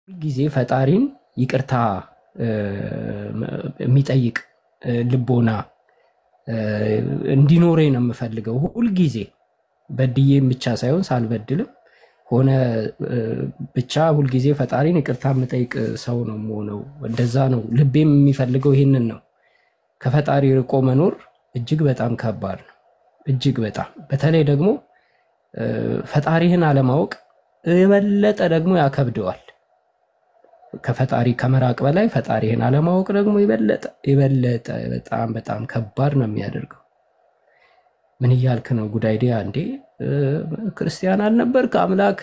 ጊዜ ፈጣሪን ይቅርታ የሚጠይቅ ልቦና እንዲኖረኝ ነው የምፈልገው። ሁል ጊዜ በድዬም ብቻ ሳይሆን ሳልበድልም ሆነ ብቻ ሁል ጊዜ ፈጣሪን ይቅርታ የምጠይቅ ሰው ነው የምሆነው። እንደዛ ነው ልቤም የሚፈልገው፣ ይሄንን ነው። ከፈጣሪ ርቆ መኖር እጅግ በጣም ከባድ ነው። እጅግ በጣም በተለይ ደግሞ ፈጣሪህን አለማወቅ የበለጠ ደግሞ ያከብደዋል። ከፈጣሪ ከመራቅ በላይ ፈጣሪህን አለማወቅ ደግሞ የበለጠ በጣም በጣም ከባድ ነው የሚያደርገው። ምን እያልክ ነው ጉዳይዴ? አንዴ ክርስቲያን አልነበርክ አምላክ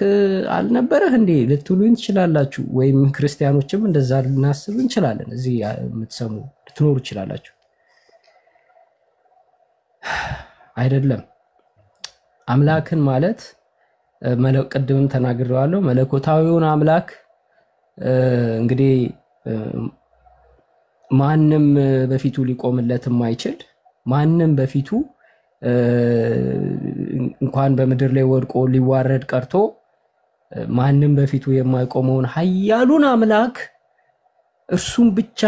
አልነበረህ እንዴ ልትሉኝ ትችላላችሁ። ወይም ክርስቲያኖችም እንደዛ ልናስብ እንችላለን። እዚህ የምትሰሙ ልትኖሩ ትችላላችሁ። አይደለም አምላክን ማለት ቅድምም ተናግሬዋለሁ። መለኮታዊውን አምላክ እንግዲህ ማንም በፊቱ ሊቆምለት የማይችል ማንም በፊቱ እንኳን በምድር ላይ ወድቆ ሊዋረድ ቀርቶ ማንም በፊቱ የማይቆመውን ኃያሉን አምላክ እርሱም ብቻ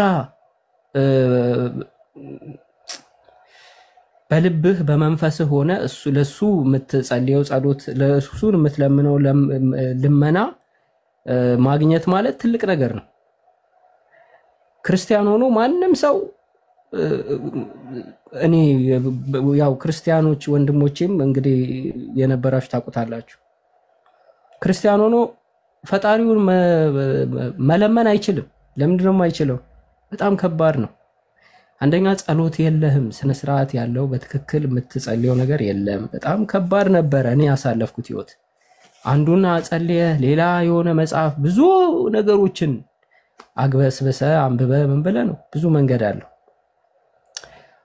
በልብህ በመንፈስህ ሆነ ለሱ የምትጸልየው ጸሎት ለሱን የምትለምነው ልመና ማግኘት ማለት ትልቅ ነገር ነው። ክርስቲያን ሆኖ ማንም ሰው እኔ ያው ክርስቲያኖች ወንድሞቼም እንግዲህ የነበራችሁ ታውቁታላችሁ። ክርስቲያን ሆኖ ፈጣሪውን መለመን አይችልም። ለምንድን ነው የማይችለው? በጣም ከባድ ነው። አንደኛ ጸሎት የለህም፣ ስነ ስርዓት ያለው በትክክል የምትጸልየው ነገር የለም። በጣም ከባድ ነበረ እኔ ያሳለፍኩት ህይወት። አንዱና ጸልየ ሌላ የሆነ መጽሐፍ ብዙ ነገሮችን አግበስበሰ አንብበ ምን ብለህ ነው፣ ብዙ መንገድ አለው።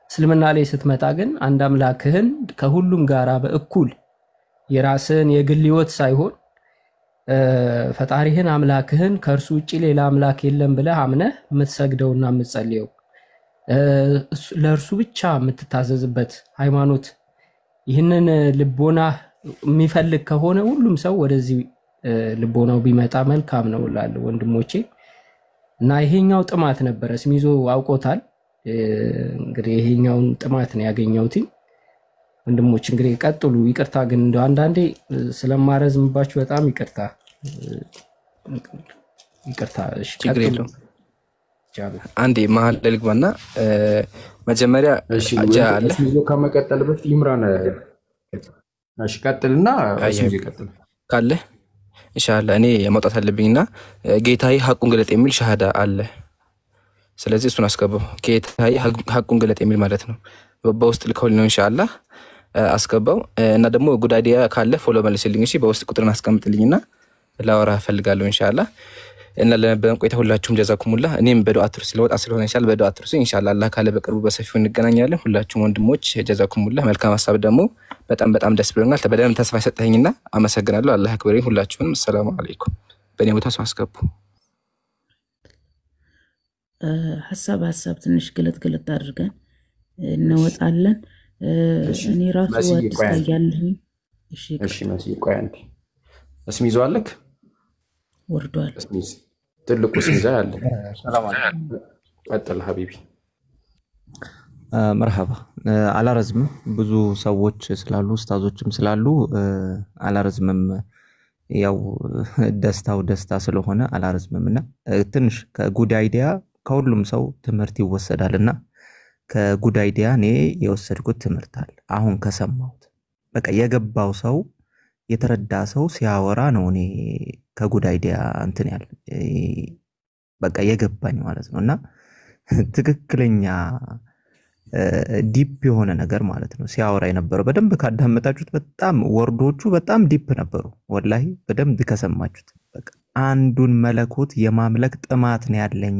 እስልምና ላይ ስትመጣ ግን አንድ አምላክህን ከሁሉም ጋራ በእኩል የራስን የግል ህይወት ሳይሆን ፈጣሪህን አምላክህን ከእርሱ ውጪ ሌላ አምላክ የለም ብለህ አምነህ የምትሰግደውና የምትጸልየው ለእርሱ ብቻ የምትታዘዝበት ሃይማኖት፣ ይህንን ልቦና የሚፈልግ ከሆነ ሁሉም ሰው ወደዚህ ልቦናው ቢመጣ መልካም ነው እላለሁ ወንድሞቼ። እና ይሄኛው ጥማት ነበረ፣ ስሚዞ አውቆታል። እንግዲህ ይሄኛውን ጥማት ነው ያገኘሁት። ወንድሞች እንግዲህ ቀጥሉ። ይቅርታ ግን እንደው አንዳንዴ ስለማረዝምባችሁ በጣም ይቅርታ። እሺ ቀጥሉ። አንዴ መሀል ልግባና መጀመሪያ አለ ስሚዞ ከመቀጠል በፊት ይምራን እሺ ቀጥልና ስሚዞ ይቀጥል ካለ ኢንሻአላህ እኔ ማውጣት አለብኝና ጌታዬ ሐቁን ገለጥ የሚል ሻሃዳ አለ። ስለዚህ እሱን አስገባው። ጌታዬ ሐቁን ገለጥ የሚል ማለት ነው። በውስጥ ልከውልኝ ነው ኢንሻአላህ አስገባው። እና ደግሞ ጉዳይዲያ ካለ ፎሎ መልስልኝ እሺ። በውስጥ ቁጥርን አስቀምጥልኝና ላወራ ፈልጋለሁ ኢንሻአላህ። እና ለነበረን ቆይታ ሁላችሁም ጀዛኩሙላህ። እኔም በዱዓ አትርሱ ስለወጣ ስለሆነ ኢንሻአላህ በዱዓ አትርሱ ኢንሻአላህ። አላህ ካለ በቅርቡ በሰፊው እንገናኛለን። ሁላችሁም ወንድሞች ጀዛኩሙላህ። መልካም ሐሳብ ደግሞ በጣም ደስ ብሎናል። በደም ተስፋ ሰጠኸኝና አመሰግናለሁ። አላህ ያክብረኝ። ሁላችሁንም ሰላም አለይኩም። በእኔ ቦታ ሰው አስገቡ። ሐሳብ ትንሽ ገለጥ አድርገን እንወጣለን። እኔ ራሱ ወጥ ያያለኝ እሺ መስይ ቆይ አንዴ ስሚዞ አለክ ወርዷል። ስሚዝ ትልቁ ስሚዛ ያለ ሰላም አለይኩም። ቀጥል ሀቢቢ። መርሐባ። አላረዝምም፣ ብዙ ሰዎች ስላሉ ኡስታዞችም ስላሉ አላረዝምም። ያው ደስታ ስለሆነ አላረዝምምና ትንሽ ከጉዳይዲያ ከሁሉም ሰው ትምህርት ይወሰዳልና ከጉዳይዲያ እኔ የወሰድኩት ትምህርት አለ። አሁን ከሰማሁት በቃ የገባው ሰው የተረዳ ሰው ሲያወራ ነው እኔ ከጉዳይዲያ እንትን ያለ በቃ የገባኝ ማለት ነውና ትክክለኛ ዲፕ የሆነ ነገር ማለት ነው ሲያወራ የነበረው። በደንብ ካዳመጣችሁት በጣም ወርዶቹ በጣም ዲፕ ነበሩ። ወላሂ በደንብ ከሰማችሁት በቃ አንዱን መለኮት የማምለክ ጥማት ነው ያለኝ።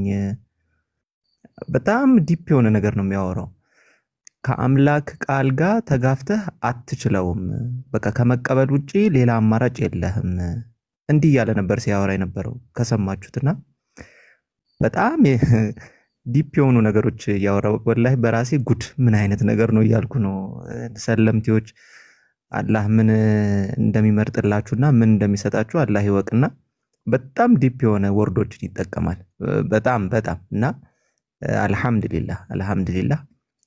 በጣም ዲፕ የሆነ ነገር ነው የሚያወራው። ከአምላክ ቃል ጋር ተጋፍተህ አትችለውም፣ በቃ ከመቀበል ውጪ ሌላ አማራጭ የለህም። እንዲህ ያለ ነበር ሲያወራ የነበረው ከሰማችሁትና በጣም ዲፕ የሆኑ ነገሮች ያወራው። ወላሂ በራሴ ጉድ ምን አይነት ነገር ነው እያልኩ ነው። ሰለምቲዎች አላህ ምን እንደሚመርጥላችሁና ምን እንደሚሰጣችሁ አላህ ይወቅና በጣም ዲፕ የሆነ ወርዶችን ይጠቀማል። በጣም በጣም እና አልሐምዱሊላህ።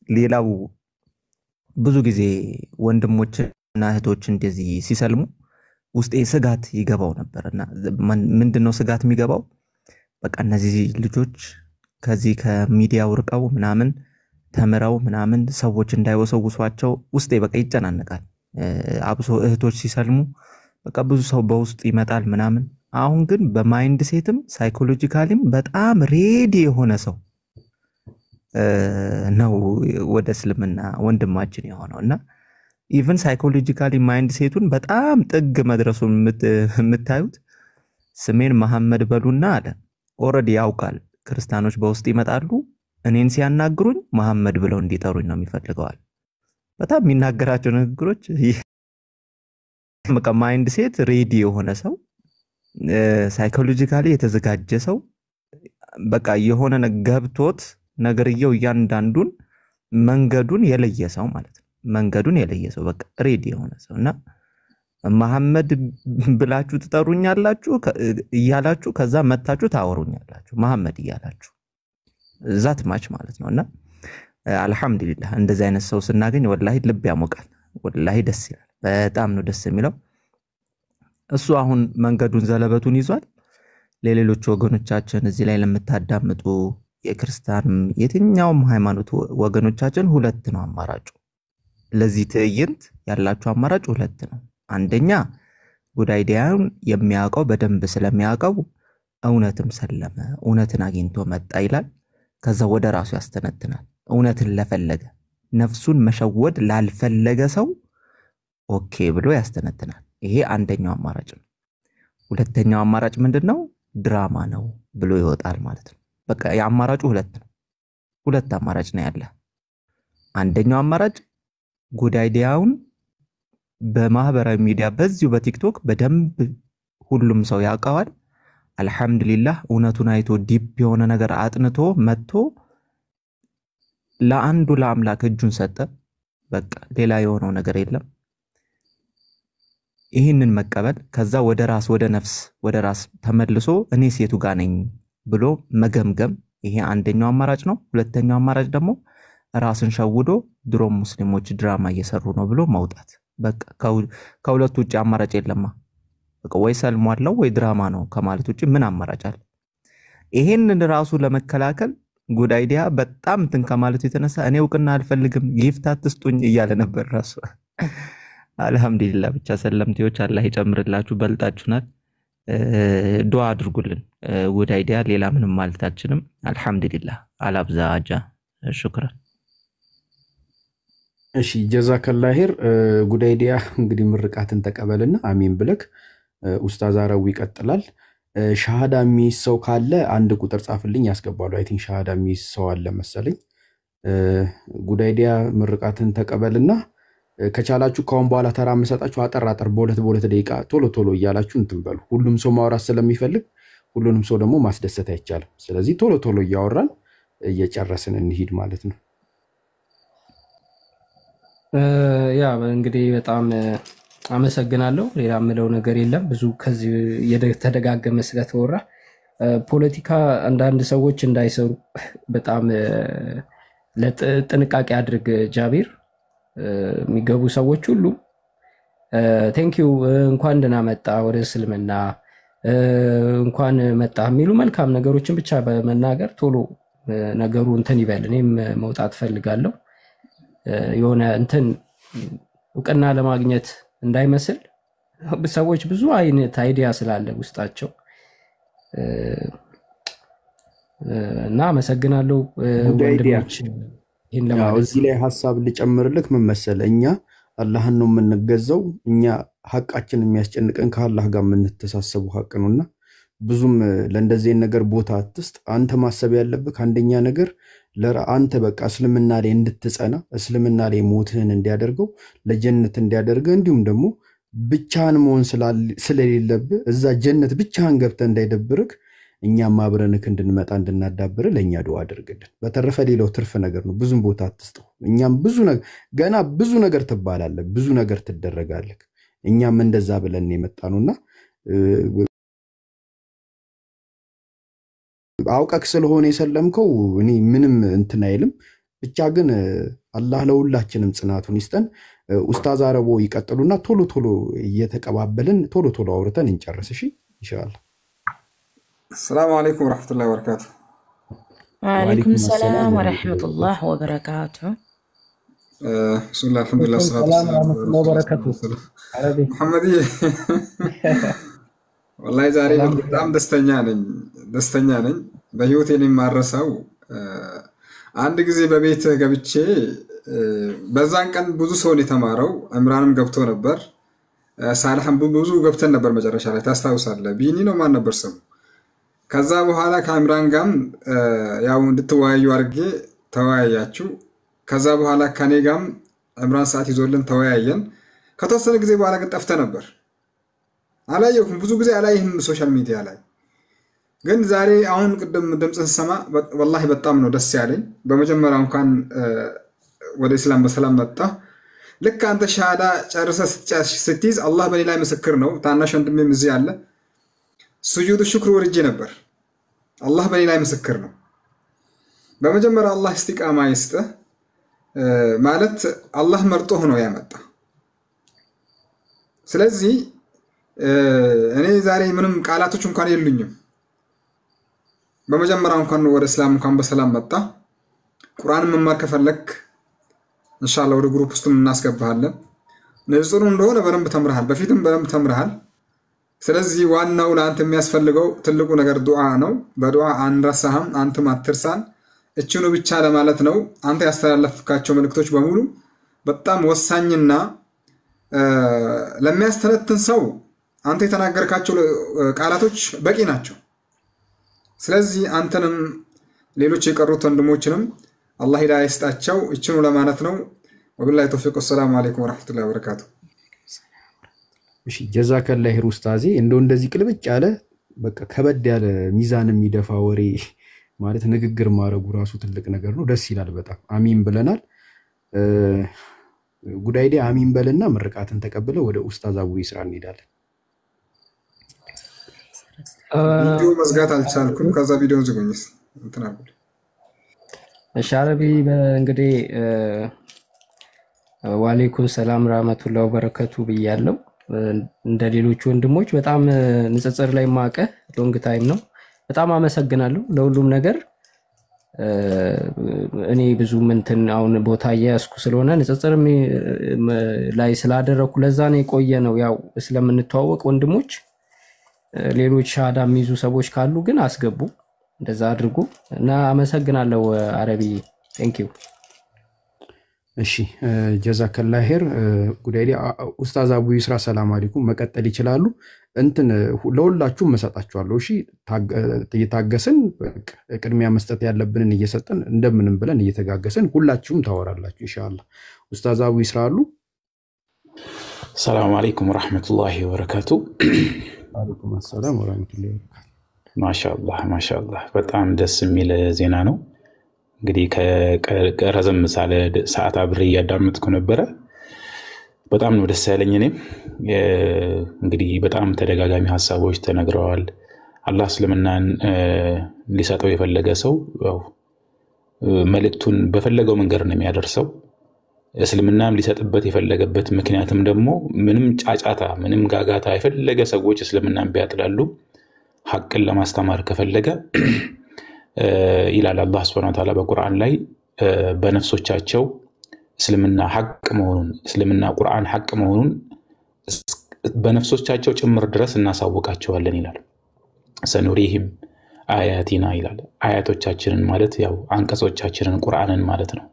ሌላው ብዙ ጊዜ ወንድሞችና እህቶች እንደዚህ ሲሰልሙ ውስጤ ስጋት ይገባው ነበርና ምንድነው ስጋት የሚገባው? በቃ እነዚህ ልጆች ከዚህ ከሚዲያው ርቀው ምናምን ተምረው ምናምን ሰዎች እንዳይወሰውሷቸው ውስጤ በቃ ይጨናነቃል። አብሶ እህቶች ሲሰልሙ በቃ ብዙ ሰው በውስጥ ይመጣል ምናምን። አሁን ግን በማይንድ ሴትም ሳይኮሎጂካሊም በጣም ሬዲ የሆነ ሰው ነው ወደ እስልምና ወንድማችን የሆነውና ኢቭን ሳይኮሎጂካሊ ማይንድ ሴቱን በጣም ጥግ መድረሱን የምታዩት ስሜን መሐመድ በሉና አለ። ኦልሬዲ ያውቃል ክርስቲያኖች በውስጥ ይመጣሉ እኔን ሲያናግሩኝ መሐመድ ብለው እንዲጠሩኝ ነው የሚፈልገዋል። በጣም የሚናገራቸው ንግግሮች በቃ ማይንድ ሴት ሬዲ የሆነ ሰው ሳይኮሎጂካሊ የተዘጋጀ ሰው በቃ የሆነ ገብቶት ነገርየው እያንዳንዱን መንገዱን የለየ ሰው ማለት ነው። መንገዱን የለየ ሰው በቃ ሬዲ የሆነ ሰውና መሐመድ ብላችሁ ትጠሩኛላችሁ እያላችሁ ከዛ መታችሁ ታወሩኛላችሁ መሐመድ እያላችሁ ዛት ማች ማለት ነውና አልহামዱሊላህ እንደዚህ አይነት ሰው ስናገኝ ወላሂ ልብ ያሞቃል። ወላሂ ደስ ይላል። በጣም ነው ደስ የሚለው። እሱ አሁን መንገዱን ዘለበቱን ይዟል። ለሌሎች ወገኖቻችን እዚህ ላይ ለምታዳምጡ የክርስቲያን የትኛውም ሃይማኖት ወገኖቻችን ሁለት ነው አማራጩ። ለዚህ ትዕይንት ያላችሁ አማራጭ ሁለት ነው። አንደኛ ጉድ አይዲያን የሚያውቀው በደንብ ስለሚያውቀው እውነትም ሰለመ እውነትን አግኝቶ መጣ ይላል። ከዛ ወደ ራሱ ያስተነትናል። እውነትን ለፈለገ ነፍሱን መሸወድ ላልፈለገ ሰው ኦኬ ብሎ ያስተነትናል። ይሄ አንደኛው አማራጭ ነው። ሁለተኛው አማራጭ ምንድነው? ድራማ ነው ብሎ ይወጣል ማለት ነው። በቃ የአማራጩ ሁለት ነው። ሁለት አማራጭ ነው ያለ። አንደኛው አማራጭ ጉድ አይዲያውን በማህበራዊ ሚዲያ በዚሁ በቲክቶክ በደንብ ሁሉም ሰው ያውቀዋል። አልহামዱሊላህ እውነቱን አይቶ ዲፕ የሆነ ነገር አጥንቶ መጥቶ ለአንዱ ለአምላክ እጁን ሰጠ። በቃ ሌላ የሆነው ነገር የለም። ይህንን መቀበል ከዛ ወደ ራስ ወደ ነፍስ ወደ ራስ ተመልሶ እኔ ሴቱ ጋር ነኝ ብሎ መገምገም ይሄ አንደኛው አማራጭ ነው። ሁለተኛው አማራጭ ደግሞ ራስን ሸውዶ ድሮም ሙስሊሞች ድራማ እየሰሩ ነው ብሎ መውጣት። በቃ ከሁለቱ ውጪ አማራጭ የለማ። በቃ ወይ ሰልሙ አለው ወይ ድራማ ነው ከማለት ውጪ ምን አማራጭ አለ? ይሄንን ራሱ ለመከላከል ጉድ አይዲያ በጣም እንትን ከማለቱ የተነሳ እኔ እውቅና አልፈልግም ጊፍት አትስጡኝ እያለ ነበር ራሱ። አልহামዱሊላህ ብቻ ሰለምቴዎች አላህ ይጨምርላችሁ በልጣችሁናል። ዱዓ አድርጉልን። ጉድ አይዲያ ሌላ ምንም ማለታችንም አልহামዱሊላህ አላብዛጃ ሽክራን። እሺ ጀዛከላህ ኸይር። ጉድ አይዲያ እንግዲህ ምርቃትን ተቀበልና አሚን ብለክ ኡስታዝ አረው ይቀጥላል። ሻሃዳ የሚይዝ ሰው ካለ አንድ ቁጥር ጻፍልኝ ያስገባሉ። አይ ቲንክ ሻሃዳ የሚይዝ ሰው አለ መሰለኝ። ጉድ አይዲያ ምርቃትን ተቀበልና ከቻላችሁ ካሁን በኋላ ተራ መሰጣችሁ አጠር በሁለት ደቂቃ ቶሎ እያላችሁ እንትን በሉ። ሁሉም ሰው ማውራት ስለሚፈልግ ሁሉንም ሰው ደግሞ ማስደሰት አይቻልም። ስለዚህ ቶሎ እያወራን እየጨረስን እንሂድ ማለት ነው። ያ እንግዲህ በጣም አመሰግናለሁ። ሌላ ምለው ነገር የለም። ብዙ ከዚህ የተደጋገመ ስለተወራ ፖለቲካ አንዳንድ ሰዎች እንዳይሰሩ በጣም ለጥንቃቄ አድርግ ጃቢር። የሚገቡ ሰዎች ሁሉ ቴንኪው እንኳን ደህና መጣ ወደ እስልምና እንኳን መጣ የሚሉ መልካም ነገሮችን ብቻ በመናገር ቶሎ ነገሩ እንትን ይበል። እኔም መውጣት ፈልጋለሁ። የሆነ እንትን እውቅና ለማግኘት እንዳይመስል ሰዎች ብዙ አይነት አይዲያ ስላለ ውስጣቸው እና አመሰግናለሁ ወንድሞች። እዚህ ላይ ሐሳብ ልጨምርልክ ምን መሰለህ፣ እኛ አላህን ነው የምንገዛው። እኛ ሐቃችን የሚያስጨንቀን ከአላህ ጋር የምንተሳሰቡ ሐቅ ነውና ብዙም ለእንደዚህ ነገር ቦታ አትስጥ። አንተ ማሰብ ያለብህ አንደኛ ነገር ለአንተ በቃ እስልምና ላይ እንድትጸና እስልምና ላይ ሞትህን እንዲያደርገው ለጀነት እንዲያደርገው እንዲሁም ደግሞ ብቻህን መሆን ስለሌለብህ እዛ ጀነት ብቻህን ገብተህ እንዳይደብርክ እኛም አብረንክ እንድንመጣ እንድናዳብር ለኛ ዱዓ አድርግልን። በተረፈ ሌላው ትርፍ ነገር ነው። ብዙም ቦታ አትስጠው። እኛም ብዙ ነገር ገና ብዙ ነገር ትባላለህ፣ ብዙ ነገር ትደረጋለህ። እኛም እንደዛ ብለን የመጣ ነውና አውቀክ ስለሆነ የሰለምከው እኔ ምንም እንትን አይልም። ብቻ ግን አላህ ለሁላችንም ጽናቱን ይስጠን። ኡስታዝ አረቦ ይቀጥሉና ቶሎ ቶሎ እየተቀባበልን ቶሎ ቶሎ አውርተን እንጨርስ። እሺ ኢንሻአላህ። السلام عليكم ورحمة الله وبركاته. وعليكم السلام ورحمة الله وبركاته. بسم الله الحمد لله والصلاة السلام والسلام ورحمة الله وبركاته. عربي محمدية والله زاري በጣም ደስተኛ ነኝ በህይወቴ ላይ ማረሳው አንድ ጊዜ በቤት ገብቼ በዛን ቀን ብዙ ሰው የተማረው ዕምራንም ገብቶ ነበር ሳልሐም ብዙ ገብተን ነበር መጨረሻ ላይ ታስታውሳለህ ቢኒ ነው ማን ነበር ስሙ ከዛ በኋላ ከዕምራን ጋም ያው እንድትወያዩ አድርጌ ተወያያችሁ ከዛ በኋላ ከኔ ጋም ዕምራን ሰዓት ይዞልን ተወያየን ከተወሰነ ጊዜ በኋላ ግን ጠፍተ ነበር አላየኩም ብዙ ጊዜ አላየህም ሶሻል ሚዲያ ላይ ግን ዛሬ አሁን ቅድም ድምጽን ሰማ والله በጣም ነው ደስ ያለኝ በመጀመሪያ እንኳን ወደ እስላም በሰላም መጣ ልክ አንተ ሻሃዳ ጨርሰህ ስትይዝ አላህ በኔ ላይ ምስክር ነው ታናሽ ወንድሜም እዚህ አለ ሱጁድ ሽክር ወርጄ ነበር አላህ በኔ ላይ ምስክር ነው በመጀመሪያ አላህ እስቲቃማ ይስጥህ ማለት አላህ መርጦህ ነው ያመጣ ስለዚህ እኔ ዛሬ ምንም ቃላቶች እንኳን የሉኝም በመጀመሪያ እንኳን ወደ እስላም እንኳን በሰላም መጣ ቁርአን መማር ከፈለክ ኢንሻአላህ ወደ ግሩፕ ውስጥ እናስገባሃለን ንጹህ እንደሆነ በደንብ ተምረሃል በፊትም በደንብ ተምረሃል ስለዚህ ዋናው ለአንተ የሚያስፈልገው ትልቁ ነገር ዱዓ ነው በዱዓ አንረሳህም አንተም አትርሳን እቺኑ ብቻ ለማለት ነው አንተ ያስተላለፍካቸው መልእክቶች በሙሉ በጣም ወሳኝና ለሚያስተነትን ሰው አንተ የተናገርካቸው ቃላቶች በቂ ናቸው ስለዚህ አንተንም ሌሎች የቀሩት ወንድሞችንም አላህ ሂዳያ ይስጣቸው እቺኑ ለማለት ነው ወቢላሂ ተውፊቅ ወሰላሙ አለይኩም ወራህመቱላሂ ወበረካቱ እሺ ጀዛከላህ ኡስታዚ እንደዚህ ቅልብጭ ያለ በቃ ከበድ ያለ ሚዛን የሚደፋ ወሬ ማለት ንግግር ማረጉ ራሱ ትልቅ ነገር ነው ደስ ይላል በጣም አሚን ብለናል ጉዳይዴ አሚን በልና ምርቃትን ተቀበለ ወደ ኡስታዝ አቡ ይስራ እንሄዳለን ቪዲዮ መዝጋት አልቻልኩም ከዛ ቪዲዮን ዝጉኝስ እንትና አልኩ እሺ አረቢ እንግዲህ ወአለይኩም ሰላም ወራህመቱላሂ ወበረካቱ ብያለሁ እንደ ሌሎች ወንድሞች በጣም ንጽጽር ላይ ማቀ ሎንግ ታይም ነው በጣም አመሰግናለሁ ለሁሉም ነገር እኔ ብዙ እንትን አሁን ቦታ ያስኩ ስለሆነ ንጽጽር ላይ ስላደረኩ ለዛ ነው የቆየ ነው ያው ስለምንተዋወቅ ወንድሞች ሌሎች ሻሃዳ የሚይዙ ሰዎች ካሉ ግን አስገቡ እንደዛ አድርጉ እና አመሰግናለሁ አረቢ ቴንክ ዩ እሺ ጀዛከላህ ኸይር ጉዳይዴ ኡስታዝ አቡ ይስራ ሰላም አለይኩም መቀጠል ይችላሉ እንትን ለሁላችሁም መሰጣችኋለሁ እሺ እየታገስን ቅድሚያ መስጠት ያለብንን እየሰጠን እንደምንም ብለን እየተጋገስን ሁላችሁም ታወራላችሁ ኢንሻአላህ ኡስታዝ አቡ ይስራ አሉ ሰላም አለይኩም ወራህመቱላሂ ወበረካቱ አለይኩም ሰላም ወራህመቱላሂ ወበረካቱ ማሻአላህ በጣም ደስ የሚል ዜና ነው እንግዲህ ከረዘም ሳለ ሰዓት አብሬ ያዳመጥኩ ነበር በጣም ነው ደስ ያለኝ እኔም እንግዲህ በጣም ተደጋጋሚ ሐሳቦች ተነግረዋል አላህ እስልምናን ሊሰጠው የፈለገ ሰው መልእክቱን በፈለገው መንገድ ነው የሚያደርሰው እስልምናም ሊሰጥበት የፈለገበት ምክንያትም ደግሞ ምንም ጫጫታ ምንም ጋጋታ የፈለገ ሰዎች እስልምናን ቢያጥላሉ ሐቅን ለማስተማር ከፈለገ ይላል አላህ Subhanahu Wa Ta'ala በቁርአን ላይ በነፍሶቻቸው እስልምና ሐቅ መሆኑን እስልምና ቁርአን ሐቅ መሆኑን በነፍሶቻቸው ጭምር ድረስ እናሳውቃቸዋለን ይላል ሰኑሪሂም አያቲና ይላል አያቶቻችንን ማለት ያው አንቀጾቻችንን ቁርአንን ማለት ነው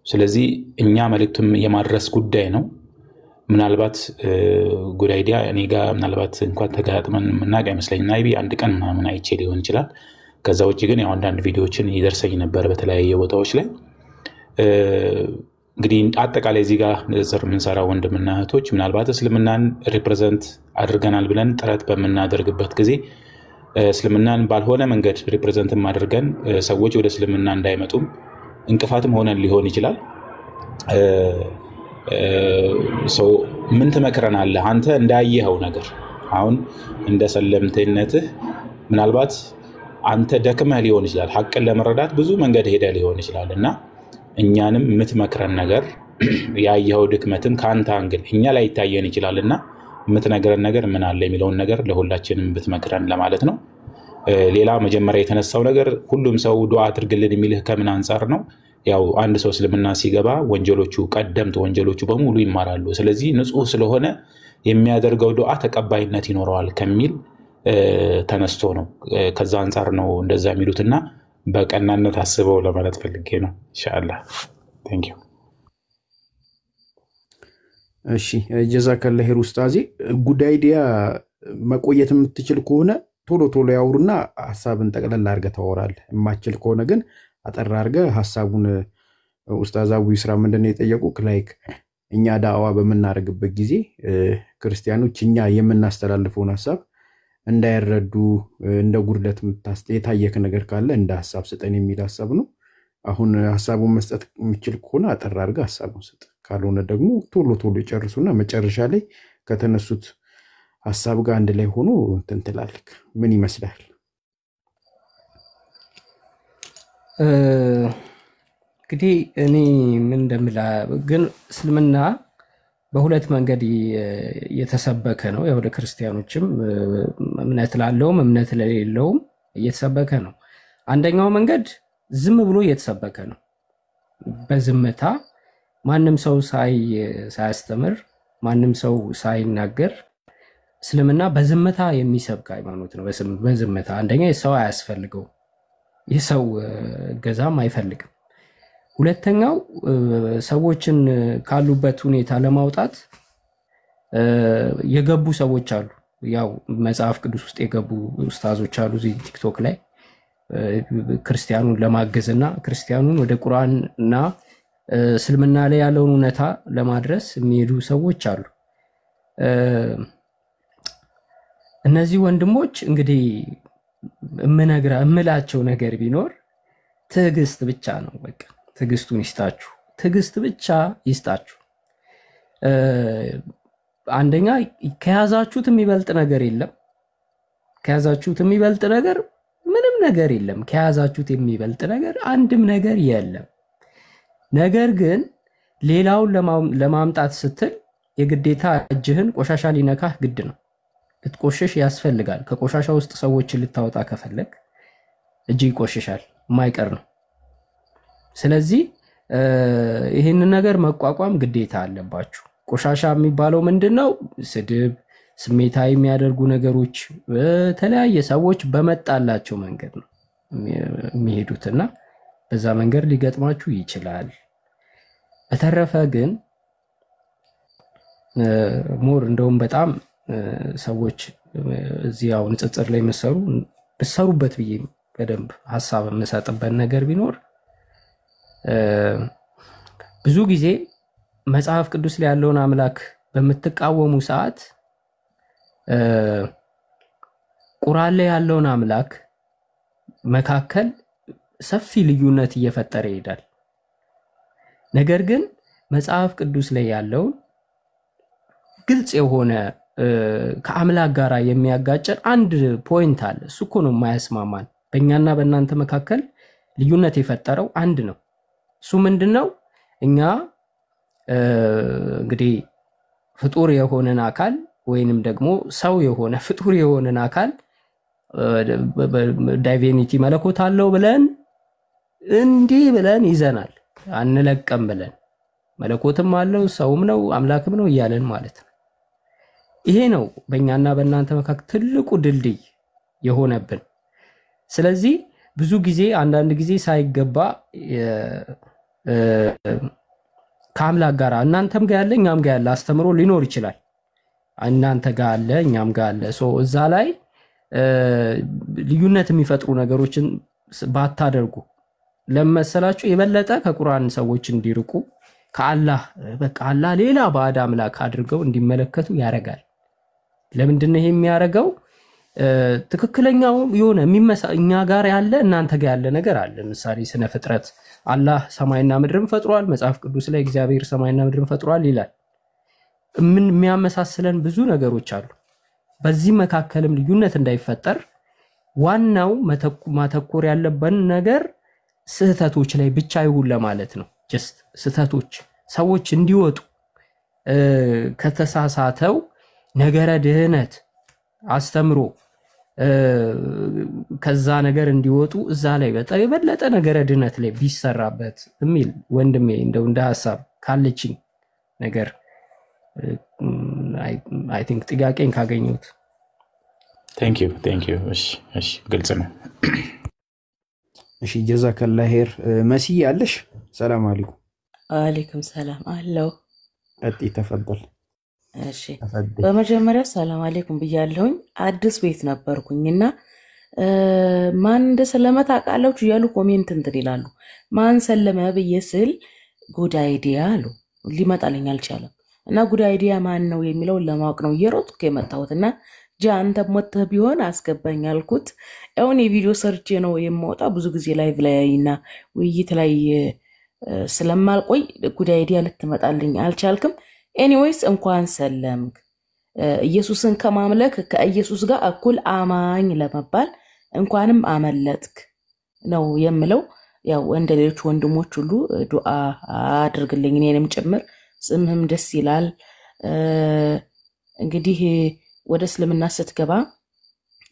ስለዚህ እኛ መልእክቱም የማድረስ ጉዳይ ነው ምናልባት ጉዳይዲያ እኔ ጋር ምናልባት እንኳን ተጋጥመን ምናቀ አይመስለኝም ናይቢ አንድ ቀን ምናምን አይቼ ሊሆን ይችላል ከዛ ውጪ ግን ያው አንዳንድ ቪዲዮዎችን ይደርሰኝ ነበር በተለያየ ቦታዎች ላይ እንግዲህ አጠቃላይ እዚህ ጋር ንጽጽር ምንሰራው ወንድምና እህቶች ምናልባት እስልምናን ሪፕሬዘንት አድርገናል ብለን ጥረት በመናደርግበት ጊዜ እስልምናን ባልሆነ መንገድ ሪፕሬዘንት ማድርገን ሰዎች ወደ እስልምና እንዳይመጡም እንቅፋትም ሆነን ሊሆን ይችላል ሰው ምን ተመክረናለህ አንተ እንዳየኸው ነገር አሁን እንደ ሰለምተነትህ ምናልባት አንተ ደክመህ ሊሆን ይችላል ሐቅን ለመረዳት ብዙ መንገድ ሄደ ሊሆን ይችላልና እኛንም የምትመክረን ነገር ያየኸው ድክመትን ካንተ አንግል እኛ ላይ ይታየን ይችላልና የምትነግረን ነገር ምን አለ የሚለውን ነገር ለሁላችንም ብትመክረን ለማለት ነው። ሌላ መጀመሪያ የተነሳው ነገር ሁሉም ሰው ዱዓ አድርግልን የሚልህ ከምን አንፃር ነው? ያው አንድ ሰው እስልምና ሲገባ ወንጀሎቹ ቀደምት ወንጀሎቹ በሙሉ ይማራሉ። ስለዚህ ንጹህ ስለሆነ የሚያደርገው ዱዓ ተቀባይነት ይኖረዋል ከሚል ተነስቶ ነው። ከዛ አንፃር ነው እንደዛ የሚሉትና በቀናነት አስበው ለማለት ፈልጌ ነው። ኢንሻአላህ ቴንክ ዩ። እሺ ጀዛከላህ ኸይር ኡስታዚ። ጉዳይ ዲያ መቆየት የምትችል ከሆነ ቶሎ ቶሎ ያውሩና ሐሳብን ጠቅለል አድርገህ ታወራለህ። የማትችል ከሆነ ግን አጠር አድርገህ ሐሳቡን ኡስታዝ አቡ ይስራ ምንድነው የጠየቁት? ላይክ እኛ ዳዋ በመናረግበት ጊዜ ክርስቲያኖች እኛ የምናስተላልፈውን ሐሳብ እንዳይረዱ እንደ ጉርደት የታየክ ነገር ካለ እንደ ሐሳብ ስጠን የሚል ሐሳብ ነው። አሁን ሐሳቡን መስጠት የምትችል ከሆነ አጠር አድርገህ ሐሳቡን ስጥ። ካልሆነ ደግሞ ቶሎ ቶሎ ይጨርሱና መጨረሻ ላይ ከተነሱት ሐሳብ ጋር አንድ ላይ ሆኖ እንትን ትላለህ። ምን ይመስላል? እንግዲህ እኔ ምን እንደምላ ግን እስልምና በሁለት መንገድ የተሰበከ ነው። ወደ ክርስቲያኖችም እምነት ላለውም እምነት ለሌለውም የተሰበከ ነው። አንደኛው መንገድ ዝም ብሎ የተሰበከ ነው። በዝምታ ማንም ሰው ሳያስተምር ማንም ሰው ሳይናገር እስልምና በዝምታ የሚሰብክ ሃይማኖት ነው። በዝምታ አንደኛ የሰው አያስፈልገው የሰው ገዛም አይፈልግም። ሁለተኛው ሰዎችን ካሉበት ሁኔታ ለማውጣት የገቡ ሰዎች አሉ። ያው መጽሐፍ ቅዱስ ውስጥ የገቡ ኡስታዞች አሉ እዚህ ቲክቶክ ላይ ክርስቲያኑን ለማገዝና ክርስቲያኑን ወደ ቁርአንና እስልምና ላይ ያለውን እውነታ ለማድረስ የሚሄዱ ሰዎች አሉ። እነዚህ ወንድሞች እንግዲህ እምላቸው ነገር ቢኖር ትዕግስት ብቻ ነው። በቃ ትዕግስቱን ይስጣችሁ፣ ትዕግስት ብቻ ይስጣችሁ። አንደኛ ከያዛችሁት የሚበልጥ ነገር የለም። ከያዛችሁት የሚበልጥ ነገር ምንም ነገር የለም። ከያዛችሁት የሚበልጥ ነገር አንድም ነገር የለም። ነገር ግን ሌላውን ለማምጣት ስትል የግዴታ እጅህን ቆሻሻ ሊነካህ ግድ ነው። ልትቆሽሽ ያስፈልጋል። ከቆሻሻ ውስጥ ሰዎችን ልታወጣ ከፈለግ እጅ ይቆሽሻል፣ የማይቀር ነው። ስለዚህ ይህንን ነገር መቋቋም ግዴታ አለባችሁ። ቆሻሻ የሚባለው ምንድነው? ስድብ፣ ስሜታዊ የሚያደርጉ ነገሮች በተለያየ ሰዎች በመጣላቸው መንገድ ነው የሚሄዱትና በዛ መንገድ ሊገጥማችሁ ይችላል። በተረፈ ግን ሞር እንደውም በጣም ሰዎች እዚያው ንጽጽር ላይ መሰሩበት ብዬ በደንብ ሐሳብ የምሰጥበት ነገር ቢኖር ብዙ ጊዜ መጽሐፍ ቅዱስ ላይ ያለውን አምላክ በምትቃወሙ ሰዓት ቁርአን ላይ ያለውን አምላክ መካከል ሰፊ ልዩነት እየፈጠረ ይሄዳል። ነገር ግን መጽሐፍ ቅዱስ ላይ ያለው ግልጽ የሆነ ከአምላክ ጋር የሚያጋጨን አንድ ፖይንት አለ። እሱ እኮ ነው የማያስማማን። በእኛና በእናንተ መካከል ልዩነት የፈጠረው አንድ ነው። እሱ ምንድነው? እኛ እንግዲህ ፍጡር የሆነን አካል ወይንም ደግሞ ሰው የሆነ ፍጡር የሆነን አካል ዳይቪኒቲ መለኮት አለው ብለን እንዲህ ብለን ይዘናል፣ አንለቀም ብለን መለኮትም አለው ሰውም ነው አምላክም ነው እያለን ማለት ነው። ይሄ ነው በእኛና በእናንተ መካከል ትልቁ ድልድይ የሆነብን። ስለዚህ ብዙ ጊዜ አንዳንድ ጊዜ ሳይገባ ከአምላክ ጋር እናንተም ጋር ያለ እኛም ጋር ያለ አስተምሮ ሊኖር ይችላል። እናንተ ጋር አለ እኛም ጋር አለ። እዛ ላይ ልዩነት የሚፈጥሩ ነገሮችን ባታደርጉ ለመሰላችሁ የበለጠ ከቁርአን ሰዎች እንዲርቁ ከአላህ በቃ አላህ ሌላ ባዕድ አምላክ አድርገው እንዲመለከቱ ያረጋል። ለምንድነው ይሄ የሚያረጋው? ትክክለኛው የሆነ እኛ ጋር ያለ እናንተ ጋር ያለ ነገር አለ። ለምሳሌ ስነ ፍጥረት አላህ ሰማይና ምድርን ፈጥሯል። መጽሐፍ ቅዱስ ላይ እግዚአብሔር ሰማይና ምድርን ፈጥሯል ይላል። ምን የሚያመሳስለን ብዙ ነገሮች አሉ። በዚህ መካከልም ልዩነት እንዳይፈጠር ዋናው ማተኮር ያለበት ነገር ስህተቶች ላይ ብቻ ይሁን ለማለት ነው። ጀስት ስህተቶች ሰዎች እንዲወጡ ከተሳሳተው ነገረ ድህነት አስተምሮ ከዛ ነገር እንዲወጡ እዛ ላይ በጣም የበለጠ ነገረ ድህነት ላይ ቢሰራበት የሚል ወንድሜ እንደው እንደ ሐሳብ ካለችኝ ነገር አይ ቲንክ ጥያቄን ካገኙት ቴንክ ዩ እሺ ግልጽ ነው። እሺ ጀዛከላህ ኸይር። መሲ ያለሽ ሰላም አለይኩም። ወአለይኩም ሰላም አለው። እጢ ተፈضل። እሺ በመጀመሪያ ሰላም አለይኩም ብያለሁኝ። አዲስ ቤት ነበርኩኝና ማን እንደሰለመ ታውቃላችሁ እያሉ ኮሜንት እንትን ይላሉ። ማን ሰለመ ብዬ ስል ጉድ አይዲያ አሉ። ሊመጣልኝ አልቻለም እና ጉድ አይዲያ ማን ነው የሚለውን ለማወቅ ነው እየሮጥኩ የመጣሁትና አንተ ሞተህ ቢሆን አስገባኝ አልኩት። አሁን የቪዲዮ ሰርቼ ነው የማወጣው። ብዙ ጊዜ ላይቭ ላይና ውይይት ላይ ስለማልቆይ ጉድ አይዲያ ልትመጣልኝ አልቻልክም። ኤኒዌይስ እንኳን ሰለምክ። ኢየሱስን ከማምለክ ከኢየሱስ ጋር እኩል አማኝ ለመባል እንኳንም አመለጥክ ነው የምለው። ያው እንደ ሌሎች ወንድሞች ሁሉ ዱዓ አድርግልኝ እኔንም ጭምር። ስምህም ደስ ይላል። እንግዲህ ወደ እስልምና ስትገባ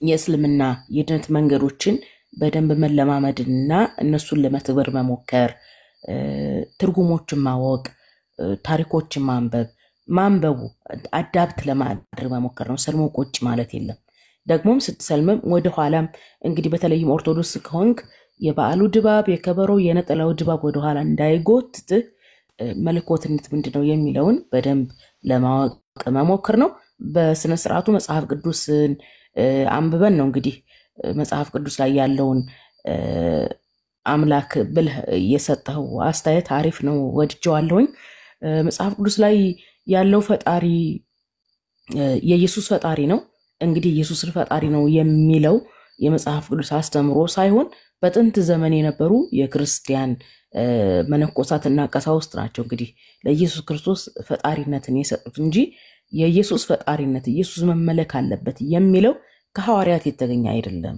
የእስልምና የድነት መንገዶችን በደንብ መለማመድና እነሱን ለመተግበር መሞከር፣ ትርጉሞችን ማወቅ፣ ታሪኮችን ማንበቡ አዳፕት ለማድረግ መሞከር ነው። ሰልሞ ቁጭ ማለት የለም። ደግሞም ስትሰልምም ወደ ኋላም እንግዲህ በተለይም ኦርቶዶክስ ከሆንክ የበዓሉ ድባብ የከበሮ የነጠላው ድባብ ወደ ኋላ እንዳይጎትትህ መለኮትነት ምንድነው የሚለውን በደንብ ለማወቅ መሞከር ነው። በስነ ስርዓቱ መጽሐፍ ቅዱስን አንብበን ነው እንግዲህ መጽሐፍ ቅዱስ ላይ ያለውን አምላክ ብለህ የሰጠው አስተያየት አሪፍ ነው፣ ወድጄዋለሁኝ። መጽሐፍ ቅዱስ ላይ ያለው ፈጣሪ የኢየሱስ ፈጣሪ ነው። እንግዲህ ኢየሱስ ፈጣሪ ነው የሚለው የመጽሐፍ ቅዱስ አስተምሮ ሳይሆን በጥንት ዘመን የነበሩ የክርስቲያን መነኮሳትና ቀሳውስት ናቸው እንግዲህ ለኢየሱስ ክርስቶስ ፈጣሪነትን የሰጡት እንጂ የኢየሱስ ፈጣሪነት ኢየሱስ መመለክ አለበት የሚለው ከሐዋርያት የተገኘ አይደለም፣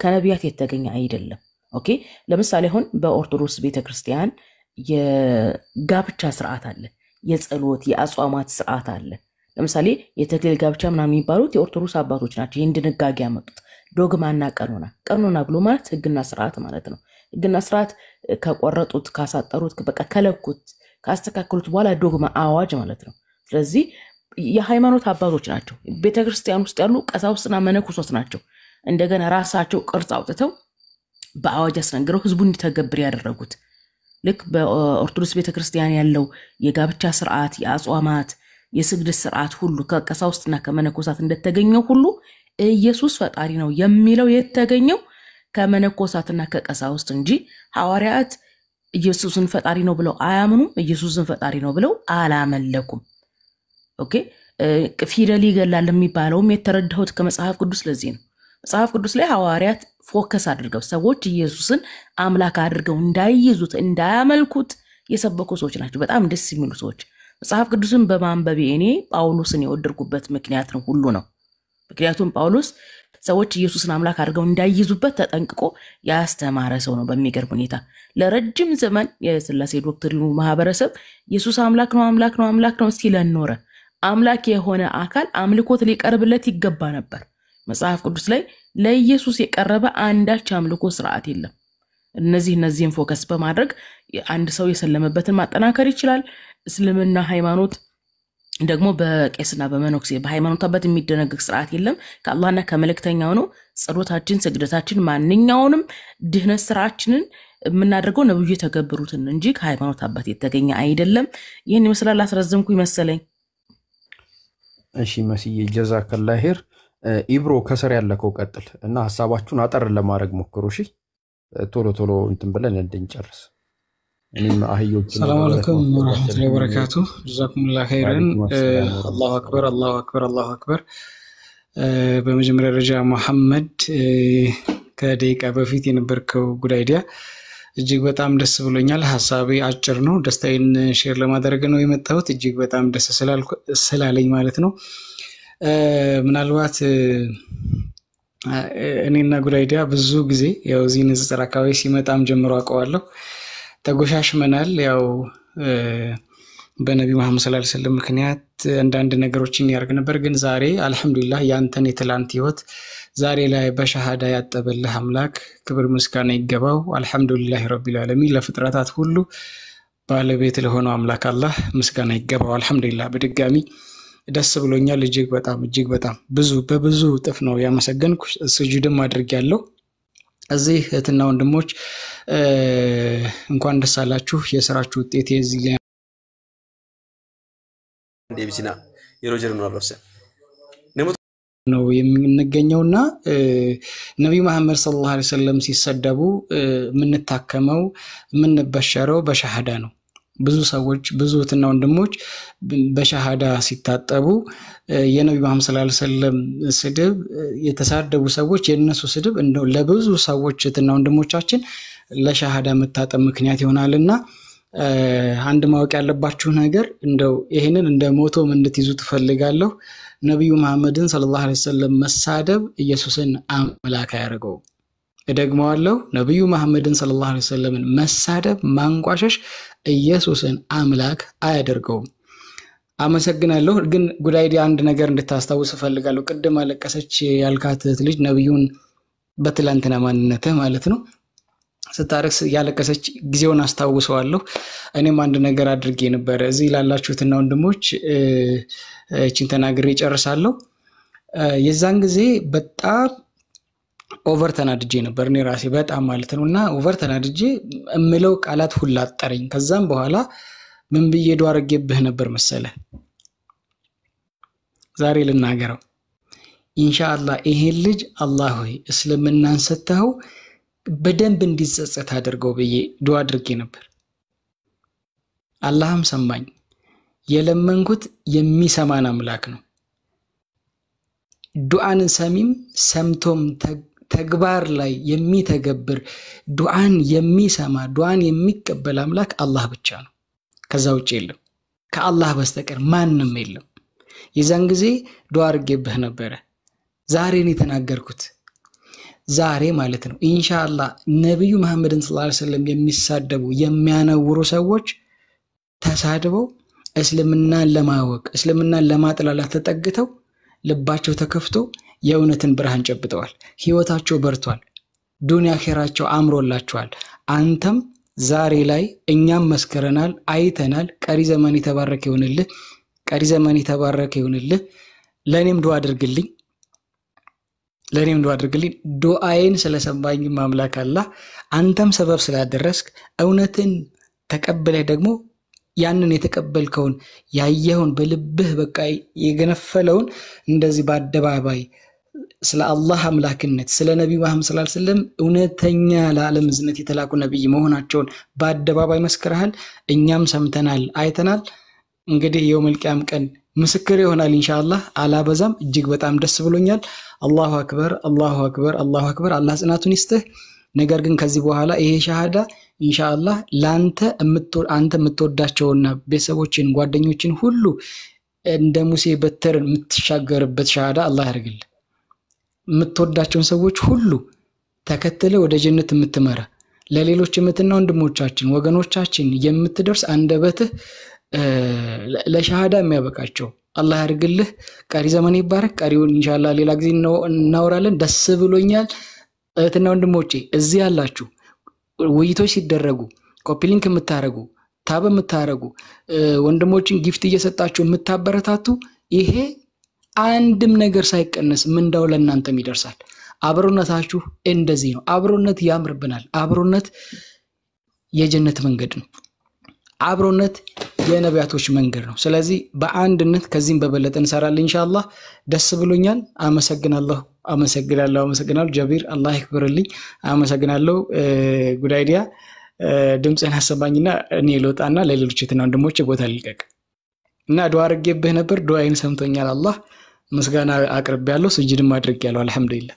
ከነቢያት የተገኘ አይደለም። ኦኬ ለምሳሌ አሁን በኦርቶዶክስ ቤተክርስቲያን የጋብቻ ስርዓት አለ፣ የጸሎት የአጽዋማት ስርዓት አለ። ለምሳሌ የተክሊል ጋብቻ ምናምን የሚባሉት የኦርቶዶክስ አባቶች ናቸው ይህን ድንጋጌ ያመጡት። ዶግማና ቀኖና ብሎ ማለት ህግና ስርዓት ማለት ነው። ህግና ስርዓት ከቆረጡት ካሳጠሩት በቃ ከለኩት ካስተካከሉት በኋላ ዶግማ አዋጅ ማለት ነው። ስለዚህ የሃይማኖት አባቶች ናቸው ቤተክርስቲያን ውስጥ ያሉ ቀሳውስትና መነኮሳት ናቸው። እንደገና ራሳቸው ቅርጽ አውጥተው በአዋጅ አስነግረው ህዝቡ እንዲተገብር ያደረጉት። ልክ በኦርቶዶክስ ቤተክርስቲያን ያለው የጋብቻ ስርዓት የአጽዋማት የስግደት ስርዓት ሁሉ ከቀሳውስትና ከመነኮሳት እንደተገኘው ሁሉ ኢየሱስ ፈጣሪ ነው የሚለው የተገኘው ከመነኮሳትና ከቀሳውስት እንጂ ሐዋርያት ኢየሱስን ፈጣሪ ነው ብለው አያምኑም። ኢየሱስን ፈጣሪ ነው ብለው አላመለኩም። ኦኬ ፊደል ይገላል የሚባለውም የተረዳሁት ከመጽሐፍ ቅዱስ ለዚህ ነው። መጽሐፍ ቅዱስ ላይ ሐዋርያት ፎከስ አድርገው ሰዎች ኢየሱስን አምላክ አድርገው እንዳይይዙት እንዳያመልኩት የሰበኩ ሰዎች ናቸው። በጣም ደስ የሚሉ ሰዎች። መጽሐፍ ቅዱስን በማንበቤ እኔ ጳውሎስን የወደድኩበት ምክንያት ነው ሁሉ ነው። ምክንያቱም ጳውሎስ ሰዎች ኢየሱስን አምላክ አድርገው እንዳይይዙበት ተጠንቅቆ ያስተማረ ሰው ነው። በሚገርም ሁኔታ ለረጅም ዘመን የሥላሴ ዶክትሪኑ ማህበረሰብ ኢየሱስ አምላክ ነው ሲለን ኖረ። አምላክ የሆነ አካል አምልኮት ሊቀርብለት ይገባ ነበር። መጽሐፍ ቅዱስ ላይ ለኢየሱስ የቀረበ አንዳች አምልኮ ስርዓት የለም። እነዚህን ፎከስ በማድረግ አንድ ሰው የሰለመበትን ማጠናከር ይችላል። እስልምና ሃይማኖት ደግሞ በቄስና በመነኩሴ በሃይማኖት አባት የሚደነግግ ስርዓት የለም። ከአላህና ከመልእክተኛው ነው ጸሎታችን፣ ስግደታችን፣ ማንኛውንም ድህነት ስራችንን የምናደርገው ነብዩ የተገበሩትን እንጂ ከሃይማኖት አባት የተገኘ አይደለም። ይህን ይመስላል። አስረዘምኩ ይመስለኝ። እሺ መስዬ ጀዛከላህ ኸይር። ኢብሮ ከስር ያለከው ቀጥል እና ሐሳባችሁን አጠር ለማድረግ ሞክሩ። እሺ ቶሎ እንትን ብለን እንድንጨርስ። እኔም አህዮች ሰላም አለይኩም ወራህመቱላሂ ወበረካቱ። ጀዛኩሙላህ ኸይረን። አላሁ አክበር። በመጀመሪያ ደረጃ መሐመድ ከደቂቃ በፊት የነበርከው ጉድ አይዲያ እጅግ በጣም ደስ ብሎኛል። ሐሳቤ አጭር ነው። ደስታዬን ሼር ለማድረግ ነው የመጣሁት። እጅግ በጣም ደስ ስላለኝ ማለት ነው። ምናልባት እኔና ጉዳይዲያ ብዙ ጊዜ ያው እዚህ ንጽጽር አካባቢ ሲመጣም ጀምሮ አውቀዋለሁ ተጎሻሽመናል። ያው በነቢዩ መሐመድ ሰለላሁ ዐለይሂ ወሰለም ምክንያት አንዳንድ ነገሮችን ያደርግ ነበር። ግን ዛሬ አልሐምዱሊላህ ያንተን የትላንት ህይወት ዛሬ ላይ በሸሃዳ ያጠበልህ አምላክ ክብር ምስጋና ይገባው። አልሐምዱሊላህ ረቢል ዓለሚን ለፍጥረታት ሁሉ ባለቤት ለሆነው አምላክ አላህ ምስጋና ይገባው። አልሐምዱሊላህ በድጋሚ ደስ ብሎኛል። እጅግ በጣም በብዙ እጥፍ ነው ያመሰገንኩ። ስጁድም አድርጌያለሁ። እዚህ እህትና ወንድሞች እንኳን ደስ አላችሁ። የሥራችሁ ውጤት የዚህ ዴቪሲና የሮጀር ነው አብራሰ ነው የምንገኘውና ነብዩ መሐመድ ሰለላሁ ዐለይሂ ወሰለም ሲሰደቡ የምንታከመው የምንበሸረው በሸሃዳ ነው። ብዙ ሰዎች ብዙ እህትና ወንድሞች በሸሃዳ ሲታጠቡ የነብዩ መሐመድ ሰለላሁ ዐለይሂ ወሰለም ስድብ የተሳደቡ ሰዎች የነሱ ስድብ እንደው ለብዙ ሰዎች እህትና ወንድሞቻችን ለሸሃዳ መታጠብ ምክንያት ይሆናልና አንድ ማወቅ ያለባችሁ ነገር እንደው ይሄንን እንደ ሞቶም እንድትይዙ ትፈልጋለሁ። ነብዩ መሐመድን ሰለላሁ ዐለይሂ ወሰለም መሳደብ ኢየሱስን አምላክ ያደርገው። እደግመዋለሁ። ነብዩ መሐመድን ሰለላሁ ዐለይሂ ወሰለም መሳደብ ማንቋሸሽ ኢየሱስን አምላክ አያደርገውም። አመሰግናለሁ። ግን ጉዳይዲ አንድ ነገር እንድታስታውስ ፈልጋለሁ። ቅድም አለቀሰች ያልካት ልጅ ነብዩን በትላንትና ማንነትህ ማለት ነው ስታረክስ ያለቀሰች ጊዜውን አስታውሰዋለሁ። እኔም አንድ ነገር አድርጌ ነበር። እዚህ ላላችሁትና ወንድሞች እቺን ተናግሬ ጨርሳለሁ። የዛን ጊዜ በጣም ኦቨር ተናድጄ ነበር እኔ ራሴ በጣም ማለት ነውና ኦቨር ተናድጄ እምለው ቃላት ሁላ አጠረኝ። ከዛም በኋላ ምን ብዬ ዱዓ አድርጌብህ ነበር መሰለ? ዛሬ ልናገረው ኢንሻአላህ ይሄን ልጅ አላህ ሆይ እስልምናን ሰተው በደንብ እንዲጸጸት አድርገው ብዬ ዱዓ አድርጌ ነበር። አላህም ሰማኝ። የለመንኩት የሚሰማን አምላክ ነው። ዱዓን ሰሚም ሰምቶም ተግባር ላይ የሚተገብር ዱዓን የሚሰማ ዱዓን የሚቀበል አምላክ አላህ ብቻ ነው። ከዛ ውጭ የለም። ከአላህ በስተቀር ማንም የለም። የዛን ጊዜ ዱዓ አድርጌብህ ነበር። ዛሬ ነው የተናገርኩት። ዛሬ ማለት ነው ኢንሻአላህ ነብዩ መሐመድን ሰለላሁ ዐለይሂ ወሰለም የሚሳደቡ የሚያነውሩ ሰዎች ተሳድበው እስልምናን ለማወቅ እስልምናን ለማጥላላት ተጠግተው ልባቸው ተከፍቶ የእውነትን ብርሃን ጨብጠዋል። ህይወታቸው በርቷል። ዱንያ አኺራቸው አምሮላቸዋል። አንተም ዛሬ ላይ እኛም መስከረናል፣ አይተናል። ቀሪ ዘመን የተባረከ ይሁንልህ። ቀሪ ዘመን የተባረከ ይሁንልህ። ለኔም ዱዓ አድርግልኝ። ዱዓዬን ስለሰማኝ ማምላክ አላህ አንተም ሰበብ ስላደረስክ እውነትን ተቀበለህ ደግሞ ያንን የተቀበልከውን ያየኸውን በልብህ በቃ የገነፈለውን እንደዚህ በአደባባይ ስለ አላህ አምላክነት ስለ ነብዩ መሐመድ ሰለላሁ ዐለይሂ ወሰለም እውነተኛ ለዓለም ዝነት የተላኩ ነብይ መሆናቸውን በአደባባይ መስከረሃል። እኛም ሰምተናል፣ አይተናል። እንግዲህ የውመል ቂያም ቀን ምስክር ይሆናል ኢንሻአላህ። አላበዛም። እጅግ በጣም ደስ ብሎኛል። አላሁ አክበር፣ አላሁ አክበር፣ አላሁ አክበር። አላህ ጽናቱን ይስጥህ። ነገር ግን ከዚህ በኋላ ይሄ ሸሃዳ ኢንሻአላህ ላንተ አንተ የምትወዳቸውና ቤተሰቦችን ጓደኞችን ሁሉ እንደ ሙሴ በትርን የምትሻገርበት ሸሃዳ አላህ ያርግልህ። የምትወዳቸውን ሰዎች ሁሉ ተከትለ ወደ ጀነት የምትመራ ለሌሎች እህትና ወንድሞቻችን ወገኖቻችን የምትደርስ አንደበትህ ለሸሃዳ የሚያበቃቸው አላህ ያርግልህ። ቀሪ ዘመን ይባረክ። ቀሪውን ኢንሻአላህ ሌላ ጊዜ እናወራለን። ደስ ብሎኛል። እህትና ወንድሞቼ እዚህ ያላችሁ ውይይቶች ሲደረጉ ኮፒ ሊንክ የምታረጉ ታብ የምታረጉ ወንድሞችን ጊፍት እየሰጣችሁ የምታበረታቱ ይሄ አንድም ነገር ሳይቀነስ ምንዳው ለእናንተም ይደርሳል። አብሮነታችሁ እንደዚህ ነው። አብሮነት ያምርብናል። አብሮነት የጀነት መንገድ ነው። አብሮነት የነቢያቶች መንገድ ነው። ስለዚህ በአንድነት ከዚህም በበለጠ እንሰራለን ኢንሻአላህ። ደስ ብሎኛል። አመሰግናለሁ። ጀቢር አላህ ይክብርልኝ። አመሰግናለሁ። ጉዳይዲያ ድምጽን አሰማኝና እኔ ልወጣና ለሌሎች እህትና ወንድሞቼ ቦታ ልልቀቅ እና ዱዓ አድርጌብህ ነበር። ዱዓዬን ሰምቶኛል አላህ። ምስጋና አቅርቤያለሁ። ስጁድም አድርጌያለሁ። አልሐምዱሊላህ።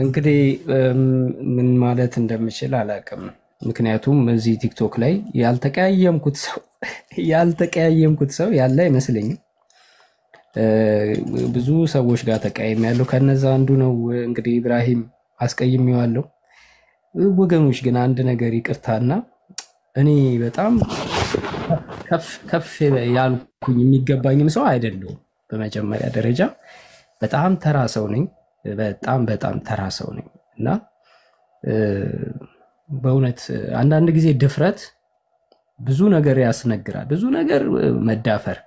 እንግዲህ ምን ማለት እንደምችል አላውቅም። ምክንያቱም እዚህ ቲክቶክ ላይ ያልተቀያየምኩት ሰው ያልተቀያየምኩት ሰው ያለ አይመስለኝም። ብዙ ሰዎች ጋር ተቀያይም ያለው ከነዛ አንዱ ነው። እንግዲህ ኢብራሂም አስቀይሜዋለሁ። ወገኖች ግን አንድ ነገር ይቅርታና እኔ በጣም ከፍ ያልኩኝ የሚገባኝም ሰው አይደለሁም። በመጀመሪያ ደረጃ በጣም ተራ ሰው ነኝ። በጣም ተራ ሰው ነኝ እና በእውነት አንዳንድ ጊዜ ድፍረት ብዙ ነገር ያስነግራል። ብዙ ነገር መዳፈር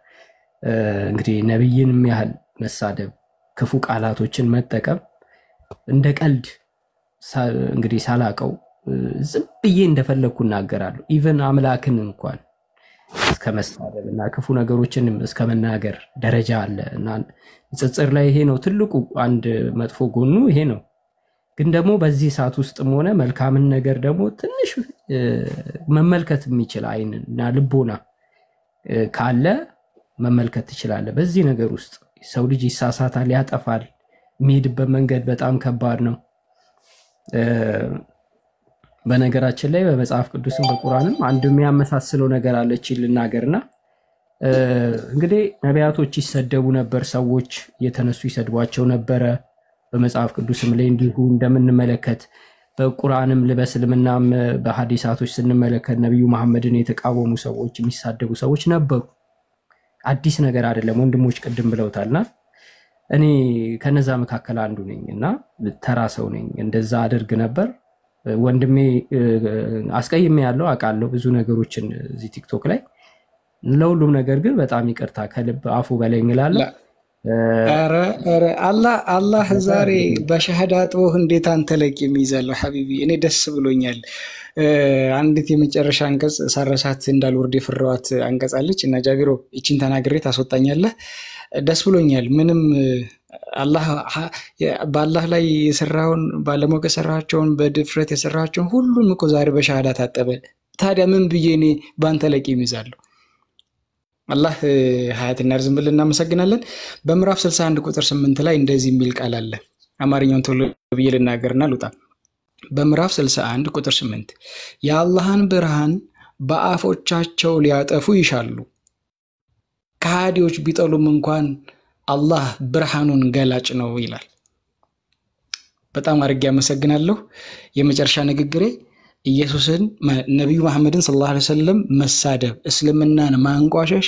እንግዲህ ነብይንም ያህል መሳደብ፣ ክፉ ቃላቶችን መጠቀም እንደ ቀልድ እንግዲህ ሳላቀው ዝም ብዬ እንደፈለኩ እናገራለሁ። ኢቭን አምላክን እንኳን እስከ መሳደብ እና ክፉ ነገሮችን እስከ መናገር ደረጃ አለ እና ንጽጽር ላይ ይሄ ነው ትልቁ አንድ መጥፎ ጎኑ ይሄ ነው። ግን ደግሞ በዚህ ሰዓት ውስጥም ሆነ መልካምን ነገር ደግሞ ትንሽ መመልከት የሚችል አይንና ልቦና ካለ መመልከት ትችላለህ። በዚህ ነገር ውስጥ ሰው ልጅ ይሳሳታል፣ ያጠፋል። የሚሄድበት መንገድ በጣም ከባድ ነው። በነገራችን ላይ በመጽሐፍ ቅዱስም በቁርአንም አንድ የሚያመሳስለው ነገር አለች ልናገርና እንግዲህ ነቢያቶች ይሰደቡ ነበር፣ ሰዎች የተነሱ ይሰድቧቸው ነበረ። በመጽሐፍ ቅዱስም ላይ እንዲሁ እንደምንመለከት በቁርአንም በእስልምናም በሐዲሳቶች ስንመለከት ነብዩ መሐመድን የተቃወሙ ሰዎች የሚሳደቡ ሰዎች ነበሩ። አዲስ ነገር አይደለም፣ ወንድሞች ቅድም ብለውታልና እኔ ከነዛ መካከል አንዱ ነኝና ተራ ሰው ነኝ። እንደዛ አድርግ ነበር። ወንድሜ አስቀይሜ ያለው አውቃለሁ ብዙ ነገሮችን እዚህ ቲክቶክ ላይ። ለሁሉም ነገር ግን በጣም ይቅርታ ከልብ አፉ በለኝ እላለሁ። ኧረ አላህ ዛሬ በሸሃዳ ጥቦህ እንዴት አንተ ላይ የሚይዛለው ሐቢቢ፣ እኔ ደስ ብሎኛል። አንዲት የመጨረሻ አንቀጽ ሳረሳት እንዳልወርድ የፈራዋት አንቀጽ አለች እና ጃቢሮ እቺን ተናግሬ ታስወጣኛለህ። ደስ ብሎኛል። ምንም በአላህ ላይ የሰራውን ባለሞቅ የሰራቸውን በድፍረት የሰራቸውን ሁሉም እኮ ዛሬ በሸሃዳ ታጠበ። ታዲያ ምን ብዬ እኔ በአንተ ላይ የሚይዛለሁ? አላህ ሀያትና ርዝምልን እናመሰግናለን። በምዕራፍ 61 ቁጥር 8 ላይ እንደዚህ የሚል ቃል አለ። አማርኛውን ቶሎ ብዬ ልናገርና ልውጣ። በምዕራፍ 61 ቁጥር 8 የአላህን ብርሃን በአፎቻቸው ሊያጠፉ ይሻሉ፣ ከሃዲዎች ቢጠሉም እንኳን አላህ ብርሃኑን ገላጭ ነው ይላል። በጣም አድርጌ አመሰግናለሁ። የመጨረሻ ንግግሬ ኢየሱስን ነብዩ መሐመድን ሰለላሁ ዐለይሂ ወሰለም መሳደብ፣ እስልምናን ማንቋሸሽ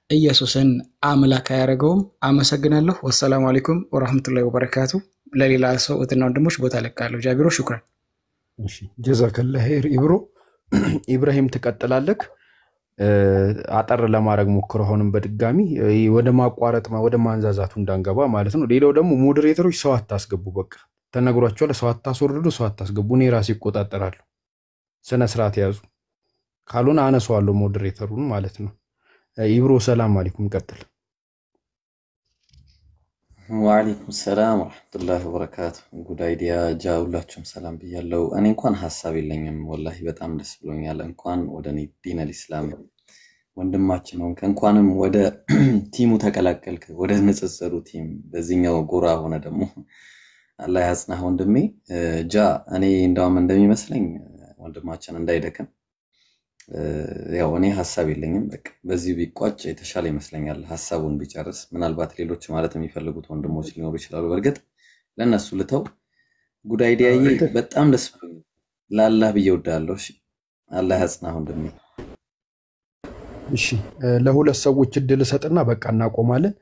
ኢየሱስን አምላክ አያደርገውም። አመሰግናለሁ። ወሰላሙ አለይኩም ወራህመቱላሂ ወበረካቱ። ለሌላ ሰው እህትና ወንድሞች ቦታ ለቃለሁ። ጃቢሮ ሹክራን። እሺ ጀዛከላህ ኸይር። ኢብራሂም ትቀጥላለህ። አጠር ለማድረግ ሞክረው አሁንም በድጋሚ ወደ ማቋረጥ ወደ ማንዛዛቱ እንዳንገባ ማለት ነው። ሌላው ደግሞ ሞዴሬተሮች ሰው አታስገቡ። በቃ ተነግሯቸዋል። ሰው አታስወርዱ፣ ሰው አታስገቡ። እኔ ራሴ እቆጣጠራለሁ። ስነ ስርዓት ያዙ። ካልሆነ አነሳዋለሁ ሞዴሬተሩን ማለት ነው። ኢብሮ ሰላም አለይኩም ቀጥል። ወአለይኩም ሰላም ወራህመቱላሂ ወበረካቱ። ጉድ አይዲያ ጃውላችሁም ሰላም ብያለሁ። እኔ እንኳን ሐሳብ የለኝም ወላሂ በጣም ደስ ብሎኛል። እንኳን ወደ ዲን አልኢስላም ወንድማችን ነው። እንኳንም ወደ ቲሙ ተቀላቀልክ፣ ወደ ንጽጽሩ ቲም። በዚህኛው ጎራ ሆነ ደግሞ አላህ ያጽናህ ወንድሜ። እኔ እንደውም እንደሚመስለኝ ወንድማችን እንዳይደከም ያው እኔ ሐሳብ የለኝም። በቃ በዚህ ቢቋጭ የተሻለ ይመስለኛል። ሐሳቡን ቢጨርስ ምናልባት ሌሎች ማለት የሚፈልጉት ወንድሞች ሊኖሩ ይችላሉ። በርግጥ ለነሱ ልተው። ጉድ አይዲያዬ በጣም ደስ ብሎኛል። ለአላህ ብዬ ወዳለሁ። እሺ አላህ ያጽናህ ወንድሜ። እሺ ለሁለት ሰዎች እድል ሰጥና በቃ እናቆማለን።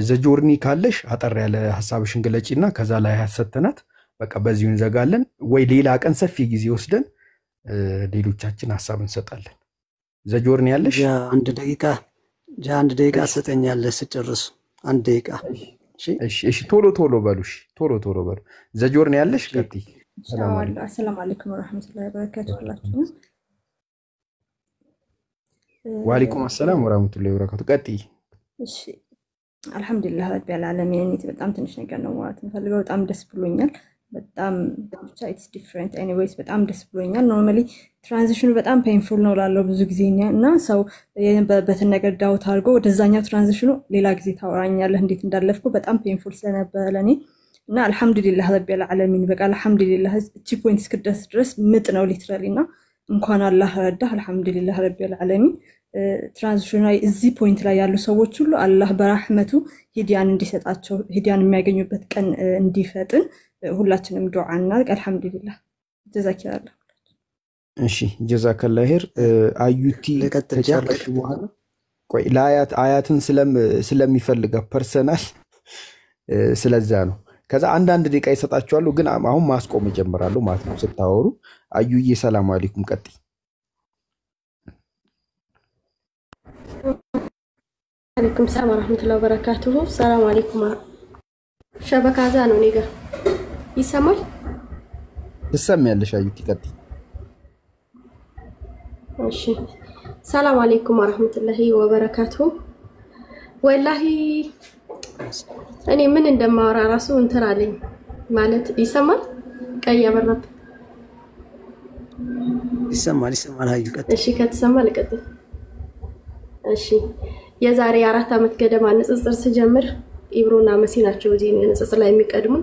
ዘጆርኒ ካለሽ አጠር ያለ ሐሳብሽን ግለጪና ከዛ ላይ ያሰተናት በቃ በዚሁ እንዘጋለን። ወይ ሌላ ቀን ሰፊ ጊዜ ወስደን ሌሎቻችን ሐሳብ እንሰጣለን። ዘጆርኒ ያለሽ አንድ ደቂቃ ሰጠኛለህ ስጨርሱ። አንድ ደቂቃ። እሺ ቶሎ በሉሽ። ቶሎ በሉ። ዘጆርኒ ያለሽ ቀጥይ። ሰላም አለይኩም ወራህመቱላሂ ወበረካቱ። ሁላችሁም ወአለይኩም ሰላም ወራህመቱላሂ ወበረካቱ። ቀጥይ። እሺ አልহামዱሊላህ ረቢል ዓለሚን። እኔ በጣም ትንሽ ነገር ነው ማለት የምፈልገው። በጣም ደስ ብሎኛል። በጣም ብቻ ኢትስ ዲፈረንት ኤኒዌይስ በጣም ደስ ብሎኛል። ኖርማሊ ትራንዚሽኑ በጣም ፔንፉል ነው ላለው ብዙ ጊዜኛ እና ሰው የነበረበትን ነገር ዳውት አድርጎ ወደዛኛው ትራንዚሽኑ ሌላ ጊዜ ታወራኛለህ እንዴት እንዳለፍኩ በጣም ፔንፉል ስለነበረ ለኔ እና አልহামዱሊላህ ረቢል ዓለሚን በቃ አልহামዱሊላህ እቺ ፖይንት እስክደርስ ድረስ ምጥ ነው ሊትራሊ እና እንኳን አላህ ረዳህ አልহামዱሊላህ ረቢል ዓለሚን ትራንዚሽን ላይ እዚህ ፖይንት ላይ ያሉ ሰዎች ሁሉ አላህ በራህመቱ ሂዳያን እንዲሰጣቸው ሂዳያን የሚያገኙበት ቀን እንዲፈጥን ሁላችንም ዱዓ እናድርግ አልহামዱሊላህ ጀዛኪላህ እሺ ጀዛከላህ ኸይር አዩቲ ከጨረሽ በኋላ ቆይ አያትን ስለሚፈልጋ ፐርሰናል ስለዛ ነው ከዛ አንድ ደቂቃ ይሰጣቸዋል ግን አሁን ማስቆም ይጀምራሉ ማለት ነው ስታወሩ አዩዬ ሰላም አለይኩም ቀጥ عليكم السلام ورحمة الله وبركاته السلام عليكم شبكة زانو نيجا يسمعل تسمعلش አዩቲ ቀጥ እሺ السلام عليكم ورحمة الله وبركاته والله እኔ ምን እንደማወራ ራሱ እንተራለኝ ማለት ይሰማል ቀይ ያበራብ ይሰማል አዩ ቀጥ እሺ ከተሰማ ለቀጥል እሺ የዛሬ 4 አመት ገደማ ንጽጽር ሲጀምር ኢብሮና መሲ ናቸው እዚህ ንጽጽር ላይ የሚቀድሙ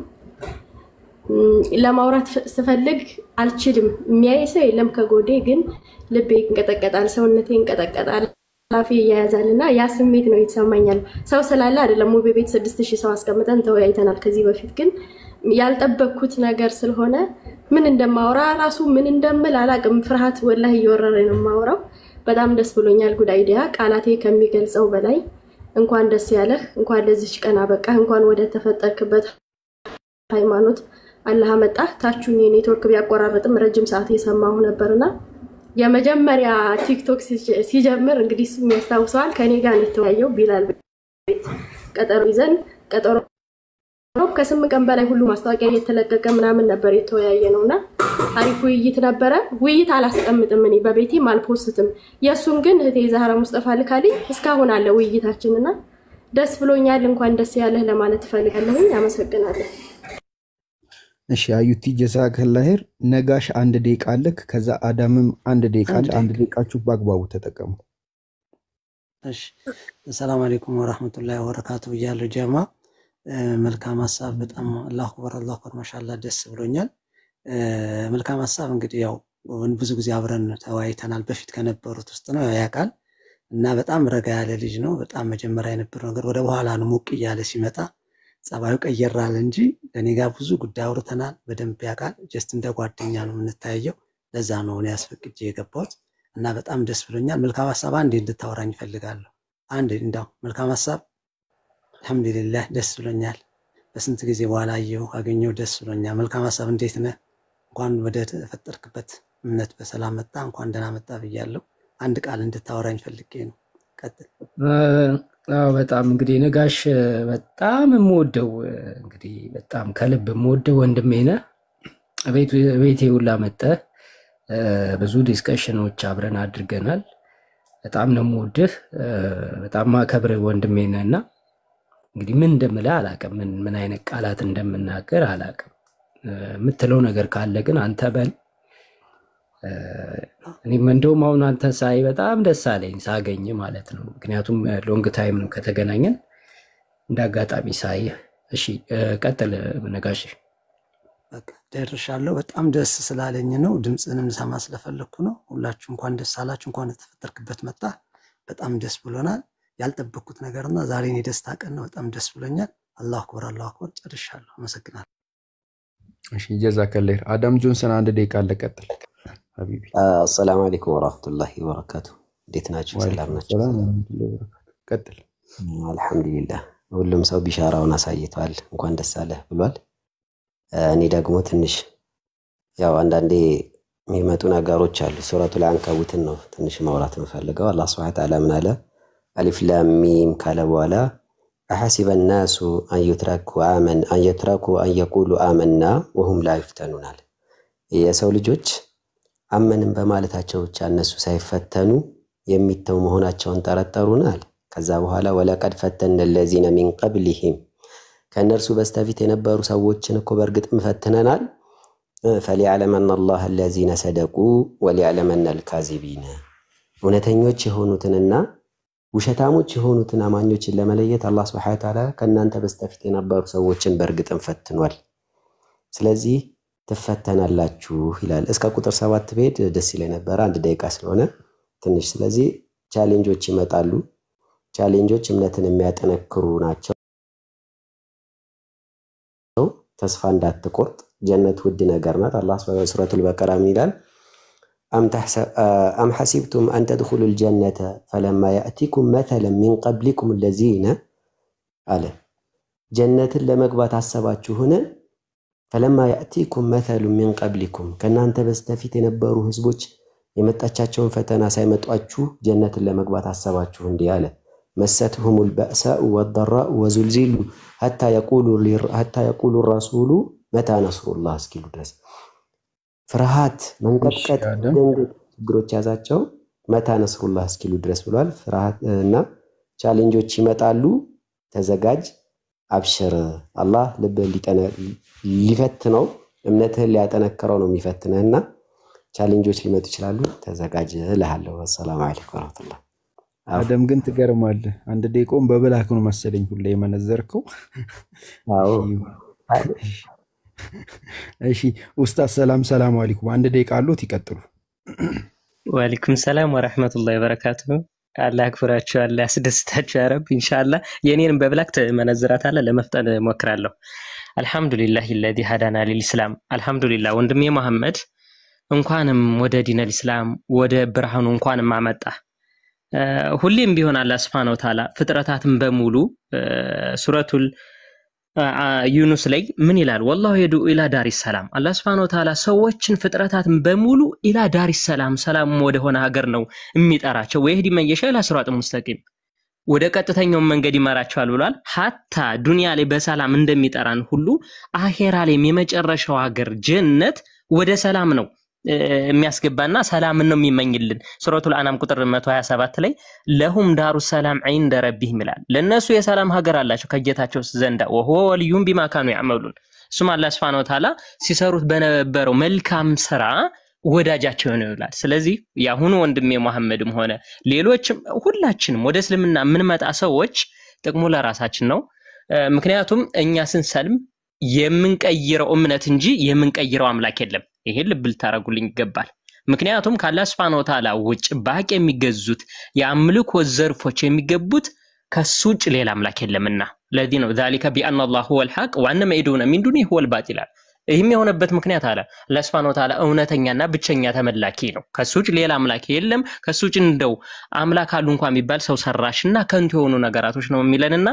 ለማውራት ስፈልግ አልችልም የሚያይሰው የለም ከጎዴ ግን ልቤ ይንቀጠቀጣል ሰውነቴ ይንቀጠቀጣል ላፊ ያያዛልና ያ ስሜት ነው የተሰማኛል ሰው ስላለ አይደለም ሙቤ ቤት 6000 ሰው አስቀምጠን ተወያይተናል ከዚህ በፊት ግን ያልጠበቅኩት ነገር ስለሆነ ምን እንደማወራ ራሱ ምን እንደምል አላቅም ፍርሃት ወላሂ እየወረረኝ ነው ማወራው በጣም ደስ ብሎኛል ጉድ አይዲያ ቃላቴ ከሚገልጸው በላይ እንኳን ደስ ያለህ እንኳን ለዚህ ቀን አበቃ እንኳን ወደ ተፈጠርክበት ሃይማኖት አላህ አመጣ ታቹኝ ኔትወርክ ቢያቆራረጥም ረጅም ሰዓት የሰማሁ ነበርና የመጀመሪያ ቲክቶክ ሲጀምር እንግዲህ እሱ የሚያስታውሰዋል ከኔ ጋር ነው የተወያየው ቢላል ቤት ቀጠሮ ይዘን ቀጠሮ ከ8 ቀን በላይ ሁሉ ማስታወቂያ እየተለቀቀ ምናምን ነበር የተወያየ ነውና አሪፍ ውይይት ነበረ ውይይት አላስቀምጥም እኔ በቤቴ ማልፖስትም የሱን ግን እህቴ ዛህራ ሙስጠፋ ልካሊ እስካሁን አለ ውይይታችንና ደስ ብሎኛል እንኳን ደስ ያለህ ለማለት ፈልጋለሁ አመሰግናለሁ እሺ አዩቲ ጀዛከላህ ኸይር ነጋሽ 1 ደቂቃ አለክ ከዛ አዳምም 1 ደቂቃ አለ 1 ደቂቃችሁ በአግባቡ ተጠቀሙ እሺ ሰላም አለይኩም ወራህመቱላሂ ወበረካቱ ያለው ጀማ መልካም ሐሳብ በጣም አላሁ አክበር ማሻአላህ ደስ ብሎኛል መልካም ሐሳብ እንግዲህ ያው ብዙ ጊዜ አብረን ተወያይተናል በፊት ከነበሩት ውስጥ ነው ያቃል እና በጣም ረጋ ያለ ልጅ ነው በጣም መጀመሪያ የነበረው ነገር ወደ በኋላ ነው ሞቅ ያለ ሲመጣ ጸባዩ ቀየራል እንጂ ለኔ ጋር ብዙ ጉዳይ አውርተናል በደንብ ያቃል ጀስት እንደ ጓደኛ ነው የምንታየው ለዛ ነው እኔ ያስፈቅጄ የገባሁት እና በጣም ደስ ብሎኛል መልካም ሐሳብ አንዴ እንድታወራኝ ፈልጋለሁ አንዴ እንዳው መልካም ሐሳብ አልহামዱሊላህ ደስ ብሎኛል በስንት ጊዜ በኋላ አገኘው ደስ ብሎኛል መልካም ሐሳብ እንዴት ነህ እንኳን ወደ ተፈጠርክበት እምነት በሰላም መጣ እንኳን ደህና መጣ ብያለሁ አንድ ቃል እንድታወራኝ ፈልጌ ነው ቀጥል በጣም እንግዲህ ነጋሽ በጣም የምወደው እንግዲህ በጣም ከልብ የምወደው ወንድሜ ነህ ቤቴ ሁላ መጣ ብዙ ዲስከሽኖች አብረን አድርገናል በጣም ነው የምወድህ በጣም ማከብር ወንድሜ ነህና እንግዲህ ምን እንደምልህ አላቅም ምን አይነት ቃላት እንደምናገር አላቅም የምትለው ነገር ካለ ግን አንተ በል እኔ እንደውም አሁን አንተ ሳይ በጣም ደስ አለኝ ሳገኝ ማለት ነው ምክንያቱም ሎንግ ታይም ነው ከተገናኘን እንዳጋጣሚ ሳይ እሺ ቀጥል ነጋሽ በቃ ደርሻለሁ በጣም ደስ ስላለኝ ነው ድምጽንም ሰማ ስለፈለኩ ነው ሁላችሁ እንኳን ደስ አላችሁ እንኳን ተፈጠርክበት መጣ በጣም ደስ ብሎናል ያልጠበቅኩት ነገርና ዛሬ እኔ ደስታ ቀን ነው በጣም ደስ ብሎኛል አላሁ አክበር ጨርሻለሁ አመሰግናለሁ እሺ ጀዛከላህ አዳም ጆንሰን 1 ደቂቃ አለቀጥል ሀቢቢ السلام عليكم ورحمة الله وبركاته እንዴት ናችሁ ሰላም ናችሁ ቀጥል አልহামዱሊላህ ሁሉም ሰው ቢሻራውን አሳይቷል እንኳን ደስ አለህ ብሏል እኔ ደግሞ ትንሽ ያው አንዳንዴ የሚመጡ ነገሮች አሉ ሱረቱል አንከቡትን ነው ትንሽ ማውራት እንፈልገው አላህ Subhanahu Wa Ta'ala ምን አለ አሊፍ ላም ሚም ካለ በኋላ أحسب الناس أن يتركوا أن يقولوا آمنا وهم لا يفتنون አለ የሰው ልጆች አመንን በማለታቸው ብቻ እነሱ ሳይፈተኑ የሚተው መሆናቸውን ተረጠሩናል ከዛ በኋላ ወለቀድ ፈተነ الذين من قبلهم ከነርሱ በስተፊት የነበሩ ሰዎችን እኮ በርግጥም ፈትነናል فليعلمن الله الذين صدقوا وليعلمن الكاذبين እውነተኞች የሆኑትንና ውሸታሞች የሆኑትን አማኞችን ለመለየት አላህ Subhanahu Wa Ta'ala ከናንተ በስተፊት የነበሩ ሰዎችን በርግጥም ፈትኗል ስለዚህ ትፈተናላችሁ ይላል። እስከ ቁጥር 7 ብሄድ ደስ ይለኝ ነበር አንድ ደቂቃ ስለሆነ ትንሽ። ስለዚህ ቻሌንጆች ይመጣሉ። ቻሌንጆች እምነትን የሚያጠነክሩ ናቸው። ተስፋ እንዳትቆርጥ፣ ጀነት ውድ ነገር ናት። አላህ ሱረቱል በቀራ ምን ይላል? أم حسبتم أن تدخلوا الجنة فلما يأتيكم مثلا من قبلكم الذين على جنة لمقبات عصباتشهن فلما يأتيكم مثل من قبلكم كان أنت بستفيت نبروا هزبوش يمتأتشون فتنا سيمتأتشو جنة لمقبات عصباتشهن ديالة مستهم البأساء والضراء وزلزلوا حتى يقول الرسول متى نصر الله اسكيلو درس ፍርሃት መንቀጥቀጥ ችግሮች ያዛቸው መታ ነስሩላህ እስኪሉ ድረስ ብሏል። ፍርሃት እና ቻሌንጆች ይመጣሉ፣ ተዘጋጅ፣ አብሽር። አላህ ልብህን ሊፈትነው እምነትህን ሊያጠነክረው ነው የሚፈትንህና ቻሌንጆች ሊመጡ ይችላሉ፣ ተዘጋጅ እልሃለሁ። ሰላም አለይኩም ወራህመቱላህ። አደም ግን ትገርማለህ። አንድ ደቂቃውን በብላክ ነው መሰለኝ ሁሌ የመነዘርከው። አዎ እሺ ኡስታዝ ሰላም አለይኩም። አንድ ደቂቃ አሉት ይቀጥሉ። ወአለይኩም ሰላም ወራህመቱላሂ ወበረካቱሁ። አላህ ያክብራችሁ፣ አላህ ያስደስታችሁ ያ ረብ። ኢንሻአላህ የኔንም በብላክ ተመነዝራታለህ ለመፍጠን ሞክራለሁ። አልহামዱሊላሂ الذي هدانا للاسلام። አልহামዱሊላህ ወንድሜ መሐመድ እንኳንም ወደ ዲነል እስላም ወደ ብርሃኑ እንኳንም አመጣ። ሁሌም ቢሆን አላህ Subhanahu Wa Ta'ala ፍጥረታትን በሙሉ ሱረቱል ዩኑስ ላይ ምን ይላል? والله يدعو الى دار السلام። አላህ Subhanahu Wa Ta'ala ሰዎችን ፍጥረታትን በሙሉ ኢላ ዳር ሰላም ሰላም ወደ ሆነ ሀገር ነው የሚጠራቸው። ወይህዲ መንየሻ ኢላ ሲራጥ ሙስተቂም ወደ ቀጥተኛው መንገድ ይመራቸዋል ብሏል። ሐታ ዱንያ ላይ በሰላም እንደሚጠራን ሁሉ አኺራ ላይ የመጨረሻው ሀገር ጀነት ወደ ሰላም ነው የሚያስገባና ሰላምን ነው የሚመኝልን። ሱረቱል አናም ቁጥር 127 ላይ ለሁም ዳሩ ሰላም عند ربهم ይላል። ለነሱ የሰላም ሀገር አላቸው ከጌታቸው ዘንዳ وهو وليهم بما كانوا يعملون። ሱማ አላህ Subhanahu Wa Ta'ala ሲሰሩት በነበረው መልካም ስራ ወዳጃቸው ነው ይላል። ስለዚህ ያሁኑ ወንድሜ መሐመድም ሆነ ሌሎችም ሁላችንም ወደ እስልምና የምንመጣ ሰዎች ጥቅሙ ለራሳችን ነው። ምክንያቱም እኛ ስንሰልም የምንቀይረው እምነት እንጂ የምንቀይረው አምላክ የለም። ይሄ ልብ ልታረጉልኝ ይገባል። ምክንያቱም ከአላህ Subhanahu Wa Ta'ala ውጭ ባቂ የሚገዙት የአምልኮ ዘርፎች የሚገቡት ከሱ ውጭ ሌላ አምላክ የለምና ለዚህ ነው ذلك بأن الله هو الحق وأن ما يدعون من دونه هو الباطل። ይህም የሆነበት ምክንያት አለ አላህ Subhanahu Wa Ta'ala እውነተኛና ብቸኛ ተመላኪ ነው። ከሱ ውጭ ሌላ አምላክ የለም። ከሱ ውጭ እንደው አምላክ አሉ እንኳን የሚባል ሰው ሰራሽና ከንቱ የሆኑ ነገራቶች ነው የሚለንና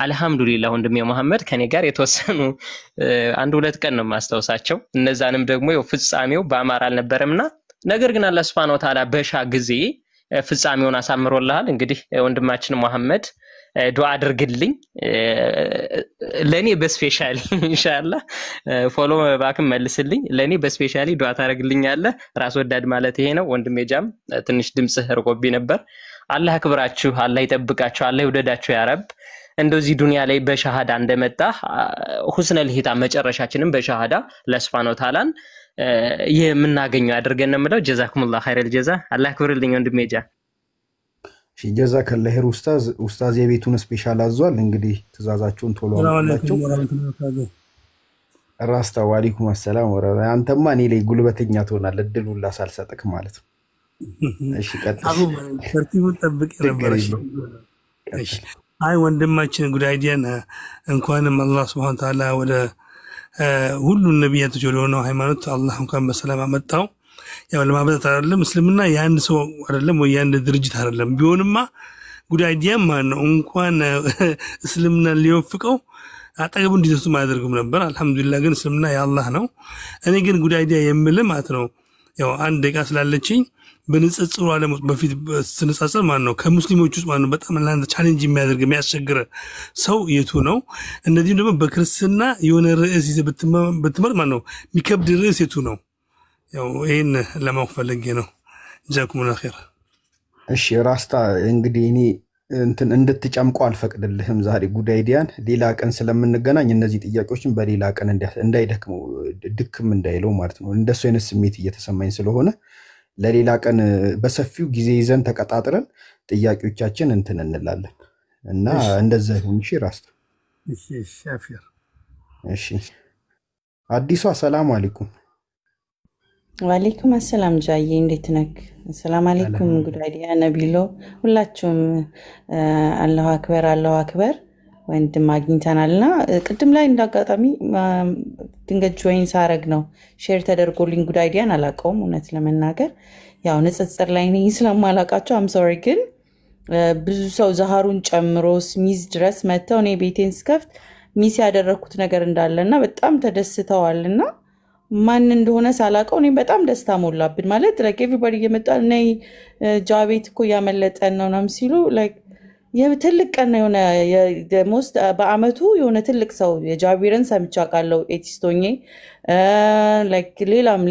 አልহামዱሊላህ ወንድሜ መሐመድ ከኔ ጋር የተወሰኑ አንድ ሁለት ቀን ነው ማስተዋወሳቸው። እነዛንም ደግሞ ፍጻሜው በአማራ አልነበረምና ነገር ግን አላህ Subhanahu Wa Ta'ala በሻ ጊዜ ፍጻሜውን አሳምሮልሃል። እንግዲህ ወንድማችን መሐመድ ዱዓ አድርግልኝ ለኔ በስፔሻሊ ኢንሻአላህ ፎሎ ባክም መልስልኝ። ለኔ በስፔሻሊ ዱዓ ታረግልኛለህ። ራስ ወዳድ ማለት ይሄ ነው። ወንድሜ ጃም ትንሽ ድምጽህ ርቆቢ ነበር። አላህ ያክብራችሁ፣ አላህ ይጠብቃችሁ፣ አላህ ይወደዳችሁ ያ ረብ። እንደዚህ ዱንያ ላይ በሻሃዳ እንደመጣ ሁስነል ሂታ መጨረሻችንን በሻሃዳ ለሱብሃነሁ ወተዓላን የምናገኘው አድርገን ነው የምለው። ጀዛኩሙላህ ኸይረል ጀዛ። አላህ ያክብርልኝ ወንድሜ ጃ። እሺ ጀዛከላህ ኸይር ኡስታዝ የቤቱን ስፔሻል አዟል። እንግዲህ ትእዛዛችሁን ቶሎ አድርጉላችሁ። ራስታ ወአለይኩም ሰላም ወራህመቱላህ። አንተማ እኔ ላይ ጉልበተኛ ትሆናለህ እድሉን ላሳልሰጥክ ማለት ነው። እሺ ቀጥል። አቡ ተርቲቡን ጠብቅ ይረበረሽ። እሺ አይ ወንድማችን ጉዳይዲያን እንኳንም አላህ Subhanahu Wa Ta'ala ወደ ሁሉ ነብያቶች ወደ ሆነው ሃይማኖት አላህ እንኳን በሰላም አመጣው። ያው ለማበዛት አይደለም እስልምና የአንድ ሰው አይደለም ወይ የአንድ ድርጅት አይደለም። ቢሆንማ ጉዳይዲያን ማን ነው እንኳን እስልምና ሊወፍቀው አጠገቡ እንዲደርሱ ማድረግም ነበር። አልহামዱሊላህ ግን እስልምና የአላህ ነው። እኔ ግን ጉዳይዲያ የምልህ ማለት ነው ያው አንድ ደቂቃ ስላለችኝ በንጽጽሩ ዓለም በፊት ስንጻጸር ማን ነው ከሙስሊሞች ውስጥ ማን ነው በጣም ለአንተ ቻሌንጅ የሚያደርግ የሚያስቸግር ሰው የቱ ነው? እንደዚህ ደግሞ በክርስትና የሆነ ርዕስ ይዘህ ብትመር ማን ነው የሚከብድ ርዕስ የቱ ነው? ያው ይሄን ለማወቅ ፈልጌ ነው። ጀዛኩሙላህ ኸይር። እሺ ራስታ እንግዲህ እኔ እንትን እንድትጨምቀው አልፈቅድልህም ዛሬ ጉዳይዲያን። ሌላ ቀን ስለምንገናኝ እነዚህ ጥያቄዎችን በሌላ ቀን እንዳይደክሙ ድክም እንዳይለው ማለት ነው። እንደሱ አይነት ስሜት እየተሰማኝ ስለሆነ ለሌላ ቀን በሰፊው ጊዜ ይዘን ተቀጣጥረን ጥያቄዎቻችን እንትን እንላለን እና እንደዛ ይሁን። እሺ ራስታ። እሺ ሻፊር። እሺ አዲሷ ሰላም አለይኩም። ዋሌኩም አሰላም ጃዬ፣ እንዴት ነክ? ሰላም አለይኩም ጉዳይዲያ ነቢሎ፣ ሁላችሁም አላሁ አክበር አላሁ አክበር። ወንድም አግኝተናልና ቅድም ላይ እንዳጋጣሚ ድንገት ጆይን ሳረግ ነው ሼር ተደርጎልኝ ጉዳይዲያን አላውቀውም እውነት ለመናገር ያው ንጽጽር ላይ ነኝ ስለማላውቃቸው አም ሶሪ። ግን ብዙ ሰው ዛሃሩን ጨምሮ ሚዝ ድረስ መተው እኔ ቤቴን ስከፍት ሚስ ያደረኩት ነገር እንዳለና በጣም ተደስተዋልና ማን እንደሆነ ሳላውቀው እኔ በጣም ደስታ ሞላብን። ማለት like everybody እየመጣ ነይ ጃቤት እኮ ያመለጠን ነው ናም ሲሉ like የትልቅ ቀን የሆነ የሞስት በአመቱ የሆነ ትልቅ ሰው የጃቢርን ሰምቻ ቃለው ኤቲስቶኜ like ሌላም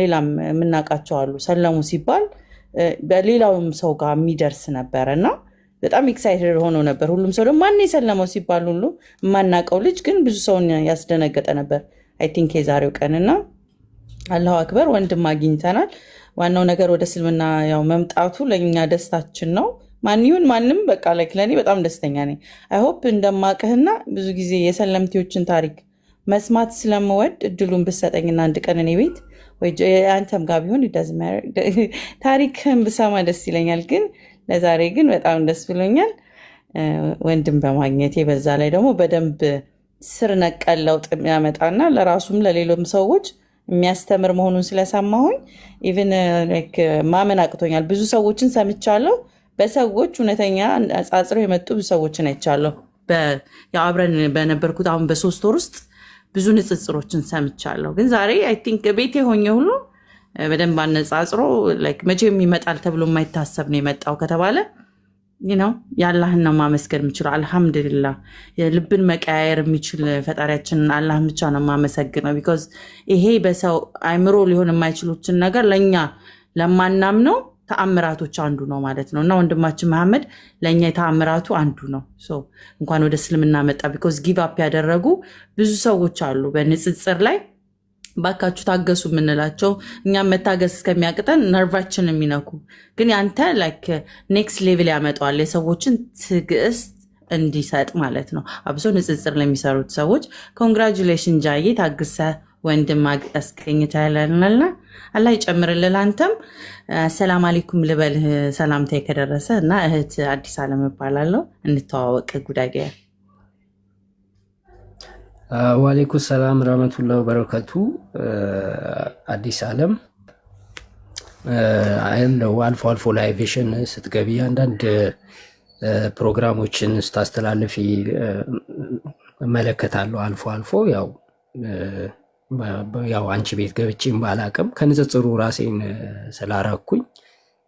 የምናውቃቸው አሉ ሰለሙ ሲባል በሌላውም ሰው ጋር የሚደርስ ነበርና በጣም ኤክሳይትድ ሆኖ ነበር። ሁሉም ሰው ደግሞ ማን የሰለመው ሲባል ሁሉ ማናቀው ልጅ ግን ብዙ ሰው ያስደነገጠ ነበር። አይ ቲንክ የዛሬው ቀንና አላሁ አክበር ወንድም አግኝተናል። ዋናው ነገር ወደ እስልምና ያው መምጣቱ ለኛ ደስታችን ነው። ማንም በቃ like ለኔ በጣም ደስተኛ ነኝ። አይ ሆፕ እንደማቀህና ብዙ ጊዜ የሰለምቲዎችን ታሪክ መስማት ስለምወድ እድሉን ብሰጠኝና አንድ ቀን እኔ ቤት ወይ አንተም ጋር ቢሆን ይደዝመር ታሪክን ብሰማ ደስ ይለኛል። ግን ለዛሬ ግን በጣም ደስ ብሎኛል ወንድም በማግኘቴ። በዛ ላይ ደግሞ በደንብ ስር ነቀል ለውጥ ያመጣና ለራሱም ለሌሎም ሰዎች የሚያስተምር መሆኑን ስለሰማሁኝ ኢቭን like ማመን አቅቶኛል። ብዙ ሰዎችን ሰምቻለሁ። በሰዎች እውነተኛ አጻጽረው የመጡ ብዙ ሰዎችን አይቻለሁ። አብረን በነበርኩት አሁን በ3 ወር ውስጥ ብዙ ንጽጽሮችን ሰምቻለሁ። ግን ዛሬ አይ ቲንክ ቤቴ ሆኜ ሁሉ በደንብ አነጻጽሮ like መቼም ይመጣል ተብሎ የማይታሰብ ነው የመጣው ከተባለ ያላህን ነው ማመስገን የምችለው። አልহামዱሊላህ የልብን መቀያየር የሚችል ፈጣሪያችን አላህ ብቻ ነው ማመሰግነው። because ይሄ በሰው አይምሮ ሊሆን የማይችሉትን ነገር ለኛ ለማናምነው ተአምራቶች አንዱ ነው ማለት ነውና ወንድማችን መሐመድ ለኛ ተአምራቱ አንዱ ነው። እንኳን ወደ እስልምና መጣ because give up ያደረጉ ብዙ ሰዎች አሉ በንጽጽር ላይ ባካችሁ ታገሱ ምንላቸው እኛም መታገስ እስከሚያቅተን ነርቫችን የሚነኩ ግን ያንተ like next level ያመጣዋል የሰዎችን ትግስት እንዲሰጥ ማለት ነው። አብሶ ንጽጽር ለሚሰሩት ሰዎች ኮንግራቹሌሽን ጃዬ ታግሰ ወንድም አስከኝታለና አላህ ይጨምርልህ። አንተም ሰላም አለይኩም ልበልህ ሰላምታዬ ከደረሰ እና እህት አዲስ ዓለም እባላለሁ እንተዋወቅ ጉዳይ ወአለይኩም ሰላም ረህመቱላሂ ወበረካቱ። አዲስ ዓለም አይነው አልፎ ላይቬሽን ስትገቢ አንዳንድ ፕሮግራሞችን ስታስተላልፊ መለከታለሁ አልፎ ያው አንቺ ቤት ገብቼም ባላቀም ከንጽጽሩ ራሴን ስላራኩኝ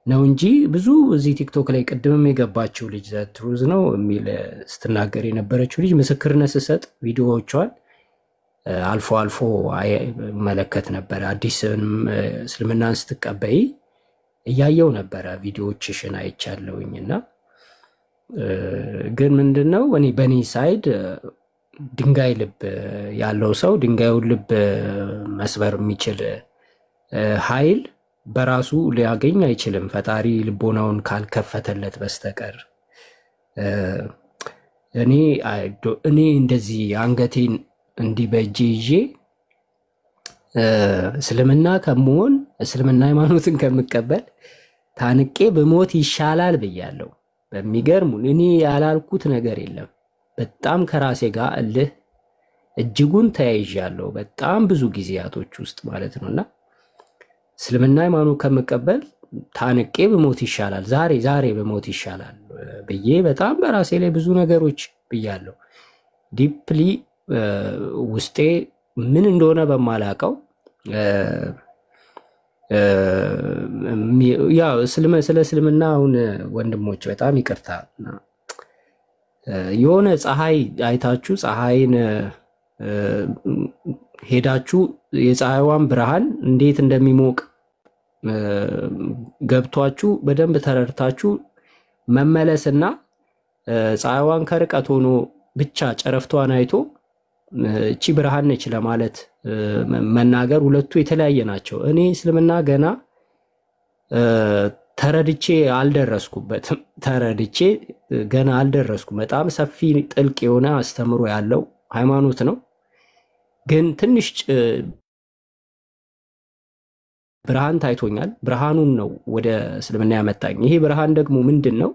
ነው እንጂ ብዙ እዚህ ቲክቶክ ላይ ቅድምም የገባችው ልጅ ትሩዝ ነው የሚል ስትናገር የነበረችው ልጅ ምስክርነት ስትሰጥ ቪዲዮዎቿን አልፎ መለከት ነበር። አዲስ እስልምናን ስትቀበይ እያየው ነበር ቪዲዮዎችሽን አይቻለውኝና ግን ምንድነው እኔ በኔ ሳይድ ድንጋይ ልብ ያለው ሰው ድንጋዩን ልብ መስበር የሚችል ኃይል በራሱ ሊያገኝ አይችልም ፈጣሪ ልቦናውን ካልከፈተለት በስተቀር። እኔ እንደዚህ አንገቴን እንዲ በጂጂ እስልምና ከመሆን እስልምና ሃይማኖትን ከመቀበል ታንቄ በሞት ይሻላል ብያለሁ። በሚገርም እኔ ያላልኩት ነገር የለም። በጣም ከራሴ ጋር እጅጉን ተያይዣለሁ በጣም ብዙ ጊዜያቶች ውስጥ ማለት ነውና እስልምና ሃይማኖት ከመቀበል ታንቄ በሞት ይሻላል ዛሬ በሞት ይሻላል ብዬ በጣም በራሴ ላይ ብዙ ነገሮች ብያለሁ። ዲፕሊ ውስጤ ምን እንደሆነ በማላቀው ያው ስለ እስልምና አሁን ወንድሞች በጣም ይቅርታ የሆነ ፀሐይ አይታችሁ ፀሐይን ሄዳችሁ የፀሐይዋን ብርሃን እንዴት እንደሚሞቅ ገብቷችሁ በደንብ ተረድታችሁ መመለስና ፀሐይዋን ከርቀት ሆኖ ብቻ ጨረፍቷን አይቶ እቺ ብርሃን ነች ለማለት መናገር ሁለቱ የተለያየ ናቸው። እኔ እስልምና ገና ተረድቼ አልደረስኩበትም። ገና አልደረስኩም። በጣም ሰፊ ጥልቅ የሆነ አስተምሮ ያለው ሃይማኖት ነው። ግን ትንሽ ብርሃን ታይቶኛል። ብርሃኑን ነው ወደ እስልምና ያመጣኝ። ይሄ ብርሃን ደግሞ ምንድነው?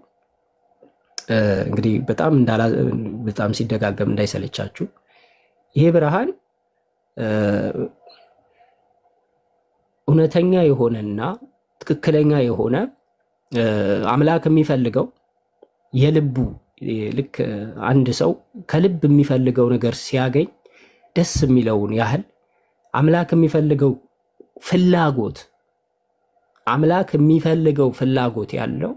እንግዲህ በጣም ሲደጋገም እንዳይሰለቻችሁ ይሄ ብርሃን እውነተኛ የሆነና ትክክለኛ የሆነ አምላክ የሚፈልገው የልቡ ልክ አንድ ሰው ከልብ የሚፈልገው ነገር ሲያገኝ ደስ የሚለውን ያህል አምላክ የሚፈልገው ፍላጎት ያለው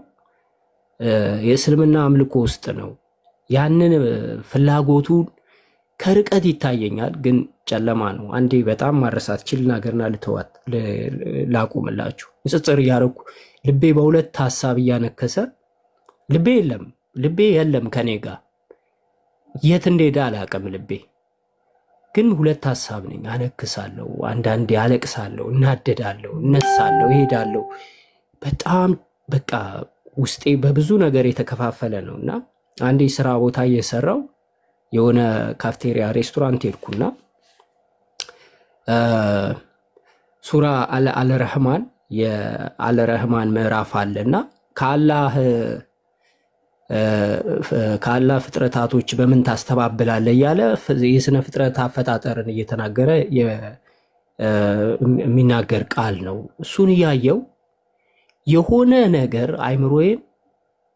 የእስልምና አምልኮ ውስጥ ነው። ያንን ፍላጎቱን ከርቀት ይታየኛል፣ ግን ጨለማ ነው። አንዴ በጣም ማረሳት ችል ነገርና ልተዋት ላቁምላችሁ። ንጽጽር እያደረኩ ልቤ በሁለት ሐሳብ እያነከሰ ልቤ የለም ከኔ ጋር የት እንደሄደ አላውቅም። ልቤ ግን ሁለት ሐሳብ ነኝ። አነክሳለሁ፣ አንዳንዴ አለቅሳለሁ፣ እናደዳለሁ፣ እነሳለሁ፣ እሄዳለሁ። በጣም በቃ ውስጤ በብዙ ነገር የተከፋፈለ ነውና አንዴ ስራ ቦታ እየሰራው የሆነ ካፍቴሪያ ሬስቶራንት ሄድኩና ሱራ አልረህማን የአልረህማን ምዕራፍ አለና ከአላህ ፍጥረታቶች በምን ታስተባብላለህ እያለ የስነ ፍጥረት አፈጣጠርን እየተናገረ የሚናገር ቃል ነው። እሱን እያየው የሆነ ነገር አይምሮዬን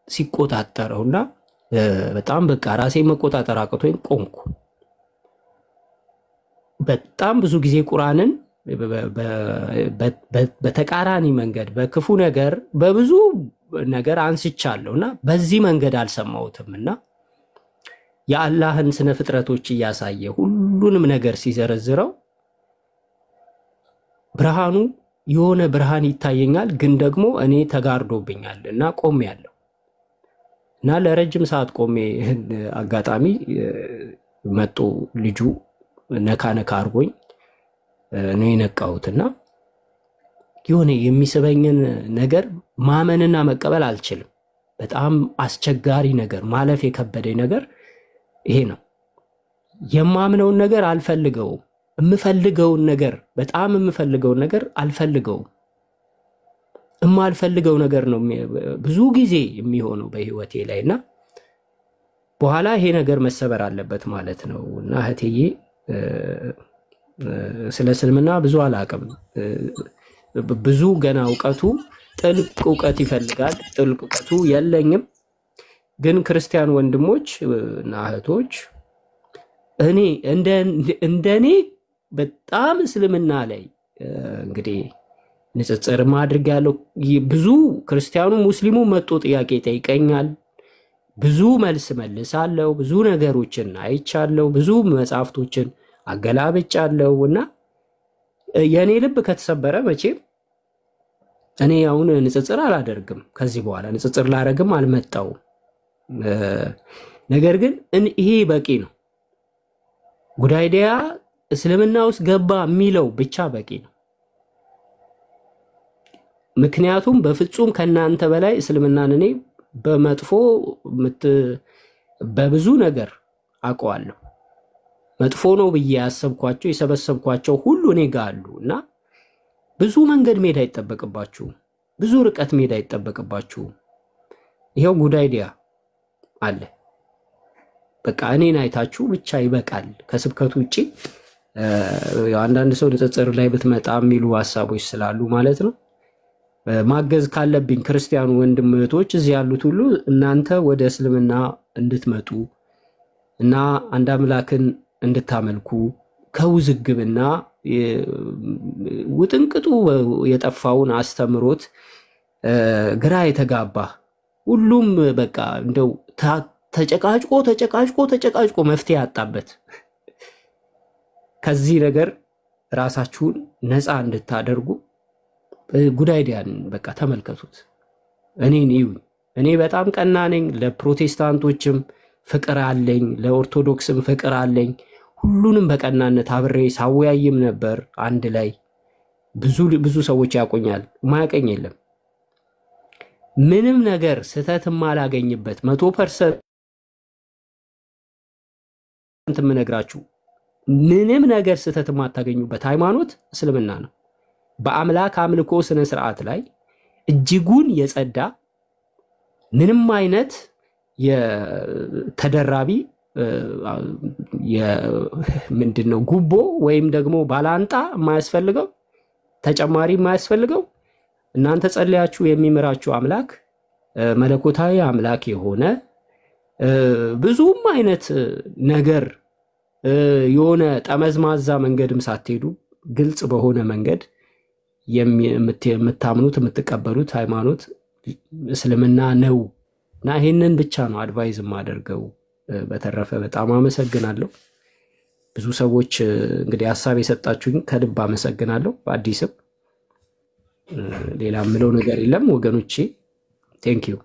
ሲቆጣጠረውና በጣም በቃ ራሴ መቆጣጠር አቅቶኝ ቆምኩ። በጣም ብዙ ጊዜ ቁርአንን በተቃራኒ መንገድ በክፉ ነገር በብዙ ነገር አንስቻለሁና በዚህ መንገድ አልሰማሁትምና የአላህን ስነ ፍጥረቶች እያሳየ ሁሉንም ነገር ሲዘረዝረው ብርሃኑ የሆነ ብርሃን ይታየኛል፣ ግን ደግሞ እኔ ተጋርዶብኛል እና ቆሜያለሁ እና ለረጅም ሰዓት ቆሜ አጋጣሚ መጥቶ ልጁ ነካ አድርጎኝ ነው የነቃሁትና የሆነ የሚስበኝን ነገር ማመንና መቀበል አልችልም። በጣም አስቸጋሪ ነገር፣ ማለፍ የከበደኝ ነገር ይሄ ነው። የማምነውን ነገር አልፈልገውም። የምፈልገውን ነገር በጣም የምፈልገውን ነገር አልፈልገውም። የማልፈልገው ነገር ነው ብዙ ጊዜ የሚሆነው በህይወቴ ላይና በኋላ ይሄ ነገር መሰበር አለበት ማለት ነው። እና እህቴዬ ስለ እስልምና ብዙ አላቅም። ብዙ ገና ጥልቅ እውቀት ይፈልጋል። ጥልቅ እውቀቱ የለኝም። ግን ክርስቲያን ወንድሞች እና እህቶች እኔ እንደኔ በጣም እስልምና ላይ እንግዲህ ንጽጽር ማድረግ ያለው ብዙ ክርስቲያኑ ሙስሊሙ መጥቶ ጥያቄ ጠይቀኛል። ብዙ መልስ መልሳለሁ። ብዙ ነገሮችን አይቻለሁ። ብዙ መጽሐፍቶችን አገላብጫለሁ እና የኔ ልብ ከተሰበረ መቼም እኔ አሁን ንጽጽር አላደርግም። ከዚህ በኋላ ንጽጽር ላደርግም አልመጣውም። ነገር ግን ይሄ በቂ ነው። ጉዳይዲያ እስልምና ውስጥ ገባ የሚለው ብቻ በቂ ነው። ምክንያቱም በፍጹም ከናንተ በላይ እስልምናን እኔ በመጥፎ በብዙ ነገር አውቀዋለሁ። መጥፎ ነው ብዬ ያሰብኳቸው የሰበሰብኳቸው ሁሉ እኔ ጋር አሉ እና ብዙ መንገድ መሄድ አይጠበቅባችሁም። ብዙ ርቀት መሄድ አይጠበቅባችሁም። ይሄው ጉዳይዲያ አለ። በቃ እኔን አይታችሁ ብቻ ይበቃል። ከስብከቱ ውጪ አንዳንድ ሰው ንጽጽር ላይ ብትመጣ የሚሉ ሐሳቦች ስላሉ ማለት ነው። ማገዝ ካለብኝ ክርስቲያኑ ወንድም እህቶች እዚህ ያሉት ሁሉ እናንተ ወደ እስልምና እንድትመጡ እና አንድ አምላክን እንድታመልኩ ከውዝግብና ውጥንቅጡ የጠፋውን አስተምሮት ግራ የተጋባ ሁሉም በቃ እንደው ተጨቃጭቆ መፍትሄ ያጣበት ከዚህ ነገር ራሳችሁን ነፃ እንድታደርጉ ጉዳይዲያን በቃ ተመልከቱት። እኔን ይሁን እኔ በጣም ቀና ነኝ። ለፕሮቴስታንቶችም ፍቅር አለኝ፣ ለኦርቶዶክስም ፍቅር አለኝ። ሁሉንም በቀናነት አብሬ ሳወያይም ነበር አንድ ላይ። ብዙ ሰዎች ያቆኛል፣ ማያቀኝ የለም። ምንም ነገር ስህተት ማላገኝበት 100% የምነግራችሁ ምንም ነገር ስህተት ማታገኙበት ሃይማኖት እስልምና ነው። በአምላክ አምልኮ ስነ ስርዓት ላይ እጅጉን የጸዳ ምንም አይነት የተደራቢ ምንድነው ጉቦ ወይም ደግሞ ባላንጣ የማያስፈልገው ተጨማሪ የማያስፈልገው እናንተ ጸልያችሁ የሚመራችሁ አምላክ መለኮታዊ አምላክ የሆነ ብዙም አይነት ነገር የሆነ ጠመዝማዛ መንገድም ሳትሄዱ ግልጽ በሆነ መንገድ የምታምኑት የምትቀበሉት ሃይማኖት እስልምና ነው እና ይሄንን ብቻ ነው አድቫይዝ ማደርገው። በተረፈ በጣም አመሰግናለሁ። ብዙ ሰዎች እንግዲህ ሐሳብ የሰጣችሁኝ ከልብ አመሰግናለሁ። በአዲስም ሌላ ምለው ነገር የለም ወገኖቼ። ቴንክ ዩ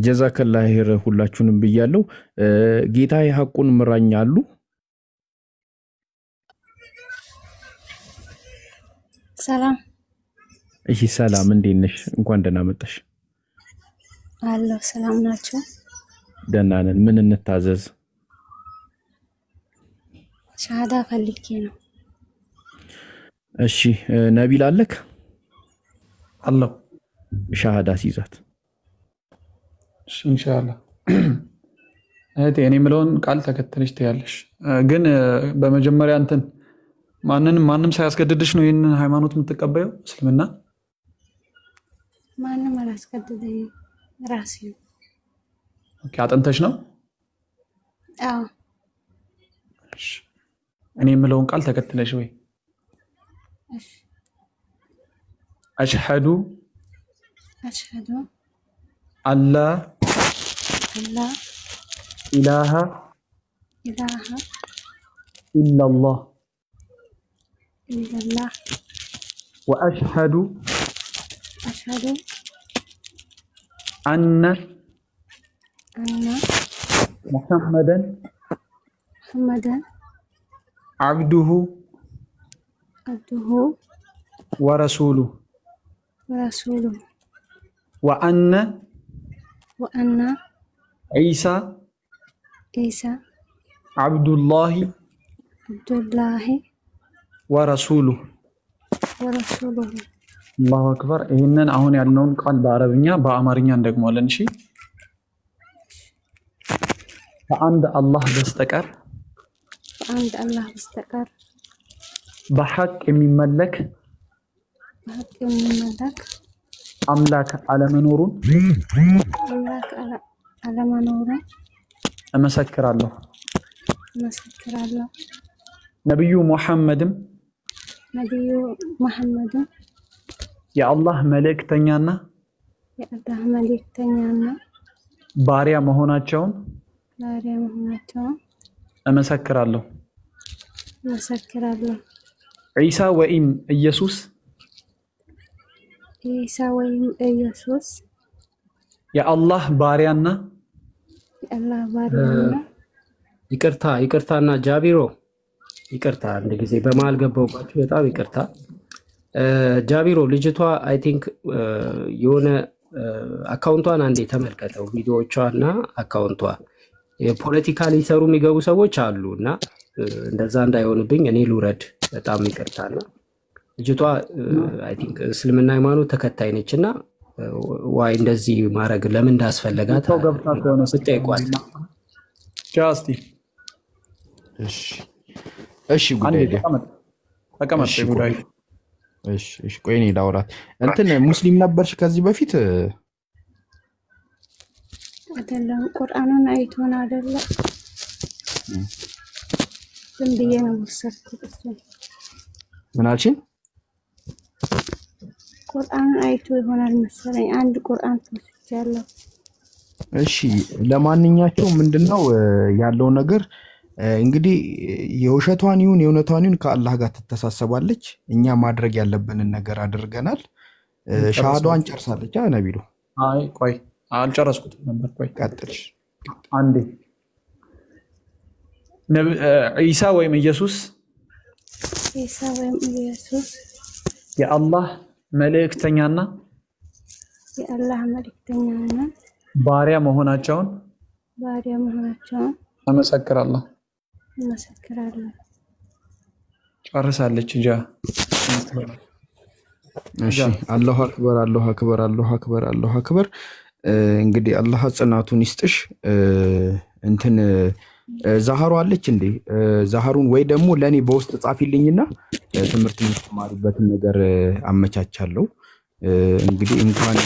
ጀዛከላህ ኸይር ሁላችሁንም ብያለሁ። ጌታዬ ሐቁን ምራኝ አሉ። ሰላም። እሺ ሰላም፣ እንዴት ነሽ? እንኳን ደህና መጣሽ። አለሁ። ሰላም ናችሁ? ደህና ነን። ምን እንታዘዝ? ሻሃዳ ፈልጌ ነው። እሺ ነቢል አለክ? አለሁ። ሻሃዳ ሲይዛት ኢንሻአላህ። እህቴ እኔ የምለውን ቃል ተከተለሽ ትያለሽ። ግን በመጀመሪያ እንትን ማንም ሳያስገድድሽ ነው ይሄንን ሃይማኖት የምትቀበየው? እስልምና ማንም አላስገድደኝም፣ ራሴ ነው። ኦኬ፣ አጥንተሽ ነው? አዎ። እኔ የምለውን ቃል ተከተለሽ ወይ? እሺ። አሽሀዱ አላ ኢላሃ ኢላላህ ወአሽሀዱ አነ ሙሐመደን عبده ورسوله وأن عيسى عبد الله ورسوله الله أكبر. ይሄንን አሁን ያልነውን ቃል በአረብኛ በአማርኛ እንደግመዋለን። እሺ። ከአንድ አላህ በስተቀር በሐቅ የሚመለክ አምላክ አለመኖሩን እመሰክራለሁ። ነብዩ ሙሐመድም የአላህ መልእክተኛና ባሪያ መሆናቸውን እመሰክራለሁ። ዒሳ ወይም ኢየሱስ የአላህ ባሪያና ይቅርታና ጃቢሮ ይቅርታ፣ አንድ ጊዜ በመሃል ገባሁባችሁ። በጣም ይቅርታ ጃቢሮ። ልጅቷ አይ ቲንክ የሆነ አካውንቷን አንዴ ተመልከተው፣ ቪዲዮዎቿና አካውንቷ የፖለቲካ ሊሰሩ የሚገቡ ሰዎች አሉ እና እንደዛ እንዳይሆንብኝ እኔ ልውረድ። በጣም ይቅርታና ልጅቷ አይ ቲንክ እስልምና ሃይማኖት ተከታይ ነችና ዋይ እንደዚህ ማድረግ ለምን እንዳስፈለጋት ብትጠይቋት። ጃስቲ እሺ ጉዳይ ተቀመጥ ጉዳይ እሺ ቆይ እኔ ላውራት። እንትን ሙስሊም ነበርሽ ከዚህ በፊት? አይደለም፣ ቁርአኑን አይቶን አይደለም ዝም ብዬ ነው ወሰድኩት። ምን አልሽኝ? ቁርአኑን አይቶ ይሆናል መሰለኝ። አንድ ቁርአን ተወስጃለሁ። እሺ ለማንኛቸውም ምንድነው ያለው ነገር እንግዲህ የውሸቷን ይሁን የእውነቷን ይሁን ከአላህ ጋር ትተሳሰባለች። እኛ ማድረግ ያለብንን ነገር አድርገናል። ሻሃዷን ጨርሳለች። ነቢሉ አይ ቆይ አልጨረስኩትም ነበር። ቆይ ቀጥልሽ አንዴ። ዒሳ ወይም ኢየሱስ የአላህ መልእክተኛና ባሪያ መሆናቸውን እመሰክራለሁ። ጨርሳለች ጃ እሺ አላሁ አክበር አላሁ አክበር አላሁ አክበር አላሁ አክበር እንግዲህ አላህ ጽናቱን ይስጥሽ እንትን ዛሃሩ አለች እንዴ ዛሃሩን ወይ ደግሞ ለኔ በውስጥ ጻፊልኝና ትምህርት የምትማሩበትን ነገር አመቻቻለሁ እንግዲህ እንኳን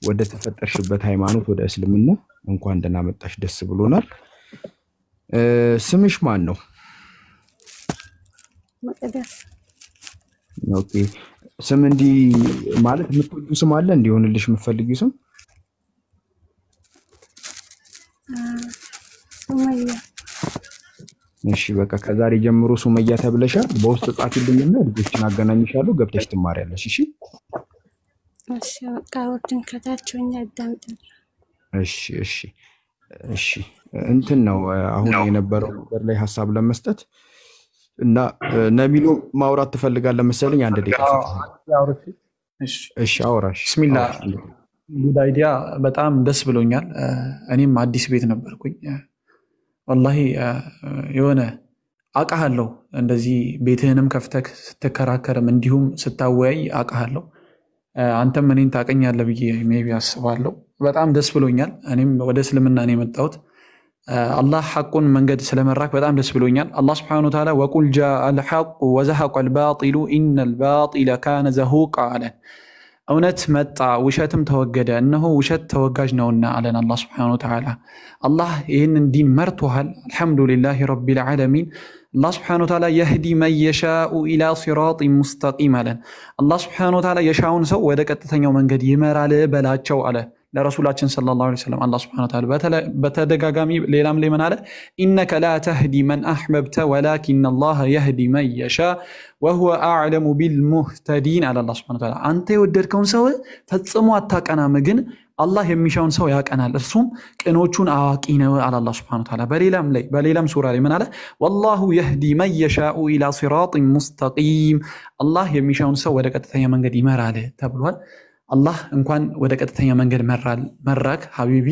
ወደ ተፈጠርሽበት ሃይማኖት ወደ እስልምና እንኳን ደህና መጣሽ ደስ ብሎናል ስምሽ ማን ነው መቅደስ ኦኬ ስም እንዲ ማለት የምትወጂው ስም አለ እንዲሆንልሽ የምትፈልጊው ስም ሱመያ እሺ በቃ ከዛሬ ጀምሮ ሱመያ ተብለሻል በውስጥ ጻፊልኝና ልጆችን አገናኝሻለሁ ገብተሽ ትማሪያለሽ እሺ እሺ ቃዎችን ከታችኛ አዳምጥ እሺ እሺ እሺ እንትን ነው አሁን የነበረው ነገር ላይ ሐሳብ ለመስጠት እና ነቢሉ ማውራት ትፈልጋለህ መሰለኝ አንድ ደቂቃ እሺ እሺ አውራሽ ቢስሚላህ ጉድ አይዲያ በጣም ደስ ብሎኛል እኔም አዲስ ቤት ነበርኩኝ والله የሆነ አቃሃለሁ እንደዚህ ቤትህንም ከፍተክ ስትከራከርም እንዲሁም ስታወያይ አቃሃለሁ አንተም እኔን ታቀኛለህ ብዬ ሜቢ አስባለሁ በጣም ደስ ብሎኛል እኔም ወደ እስልምና ነው የመጣሁት አላህ ሐቁን መንገድ ስለመራክ በጣም ደስ ብሎኛል አላህ Subhanahu Wa Ta'ala ወቁል جاء الحق وزهق الباطل ان الباطل كان زهوقا አለ እውነት መጣ ውሸትም ተወገደ እነሆ ውሸት ተወጋጅ ነውና አለን አላህ Subhanahu Wa Ta'ala አላህ ይሄንን ዲን መርቶሃል አልহামዱሊላሂ ረቢል ዓለሚን الله سبحانه وتعالى يهدي من يشاء الى صراط مستقيم አለን الله سبحانه وتعالى የሻውን ሰው ወደ ቀጥተኛው መንገድ ይመራል በላቸው አለ ለረሱላችን ሰለላሁ ዐለይሂ ወሰለም الله سبحانه وتعالى በተደጋጋሚ ሌላም ላይ ምን አለ انك لا تهدي من احببت ولكن الله يهدي من يشاء وهو اعلم بالمهتدين على الله سبحانه وتعالى አንተ የወደድከውን ሰው ፈጽሞ አታቀናም ግን አላህ የሚሻውን ሰው ያቀናል እርሱም ቅኖቹን አዋቂ ነው አለ አላህ Subhanahu Wa Ta'ala በሌላም ሱራ ላይ ምን አለ والله يهدي من يشاء الى صراط مستقيم አላህ የሚሻውን ሰው ወደ ቀጥተኛ መንገድ ይመራል ተብሏል አላህ እንኳን ወደ ቀጥተኛ መንገድ መራክ ሐቢቢ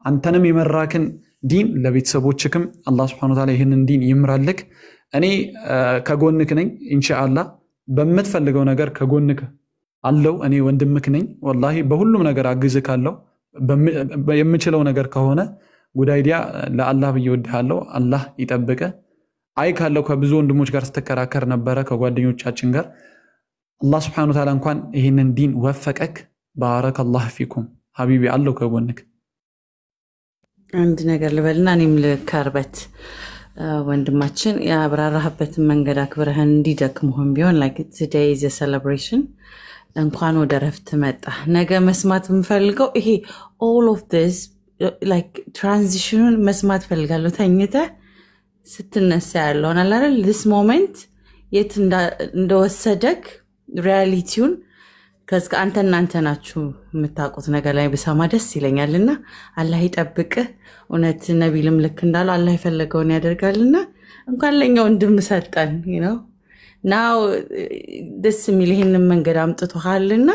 አንተንም የመራክን ዲን ለቤተሰቦችክም አላህ Subhanahu Wa Ta'ala ይሄንን ዲን ይምራልክ እኔ ከጎንክ ነኝ ኢንሻአላህ በመትፈልገው ነገር ከጎንክ አለው እኔ ወንድምክ ነኝ والله በሁሉም ነገር አግዝካለሁ የምችለው ነገር ከሆነ ጉድ አይዲያ ለአላህ በየወድሃለሁ አላህ ይጠብቀ አይ ካለው ከብዙ ወንድሞች ጋር ተከራከር ነበር ከጓደኞቻችን ጋር አላህ Subhanahu Wa Ta'ala እንኳን ይሄንን ዲን ወፈቀክ ባረከላሁ ፊኩም ሐቢቢ አለው ከጎንክ አንድ ነገር ልበልና እኔም ልከርበት ወንድማችን ያብራራህበትን መንገድ አክብረህን እንዲደክሙህም ቢሆን like today is a celebration እንኳን ወደ ረፍት መጣ ነገ መስማት የምፈልገው ይሄ all of this like transition መስማት ፈልጋለሁ ተኝተ ስትነሳ ያለው አይደል this moment የት እንደወሰደክ ሪያሊቲውን ከዚህ አንተ ናችሁ የምታውቁት ነገር ላይ በሰማ ደስ ይለኛልና አላህ ይጠብቅ እውነት ነብይልም ልክ እንዳለው አላህ የፈለገውን ያደርጋልና እንኳን ለኛው እንድምሰጠን you know now ደስ የሚል ይሄንን መንገድ አምጥቶሃልና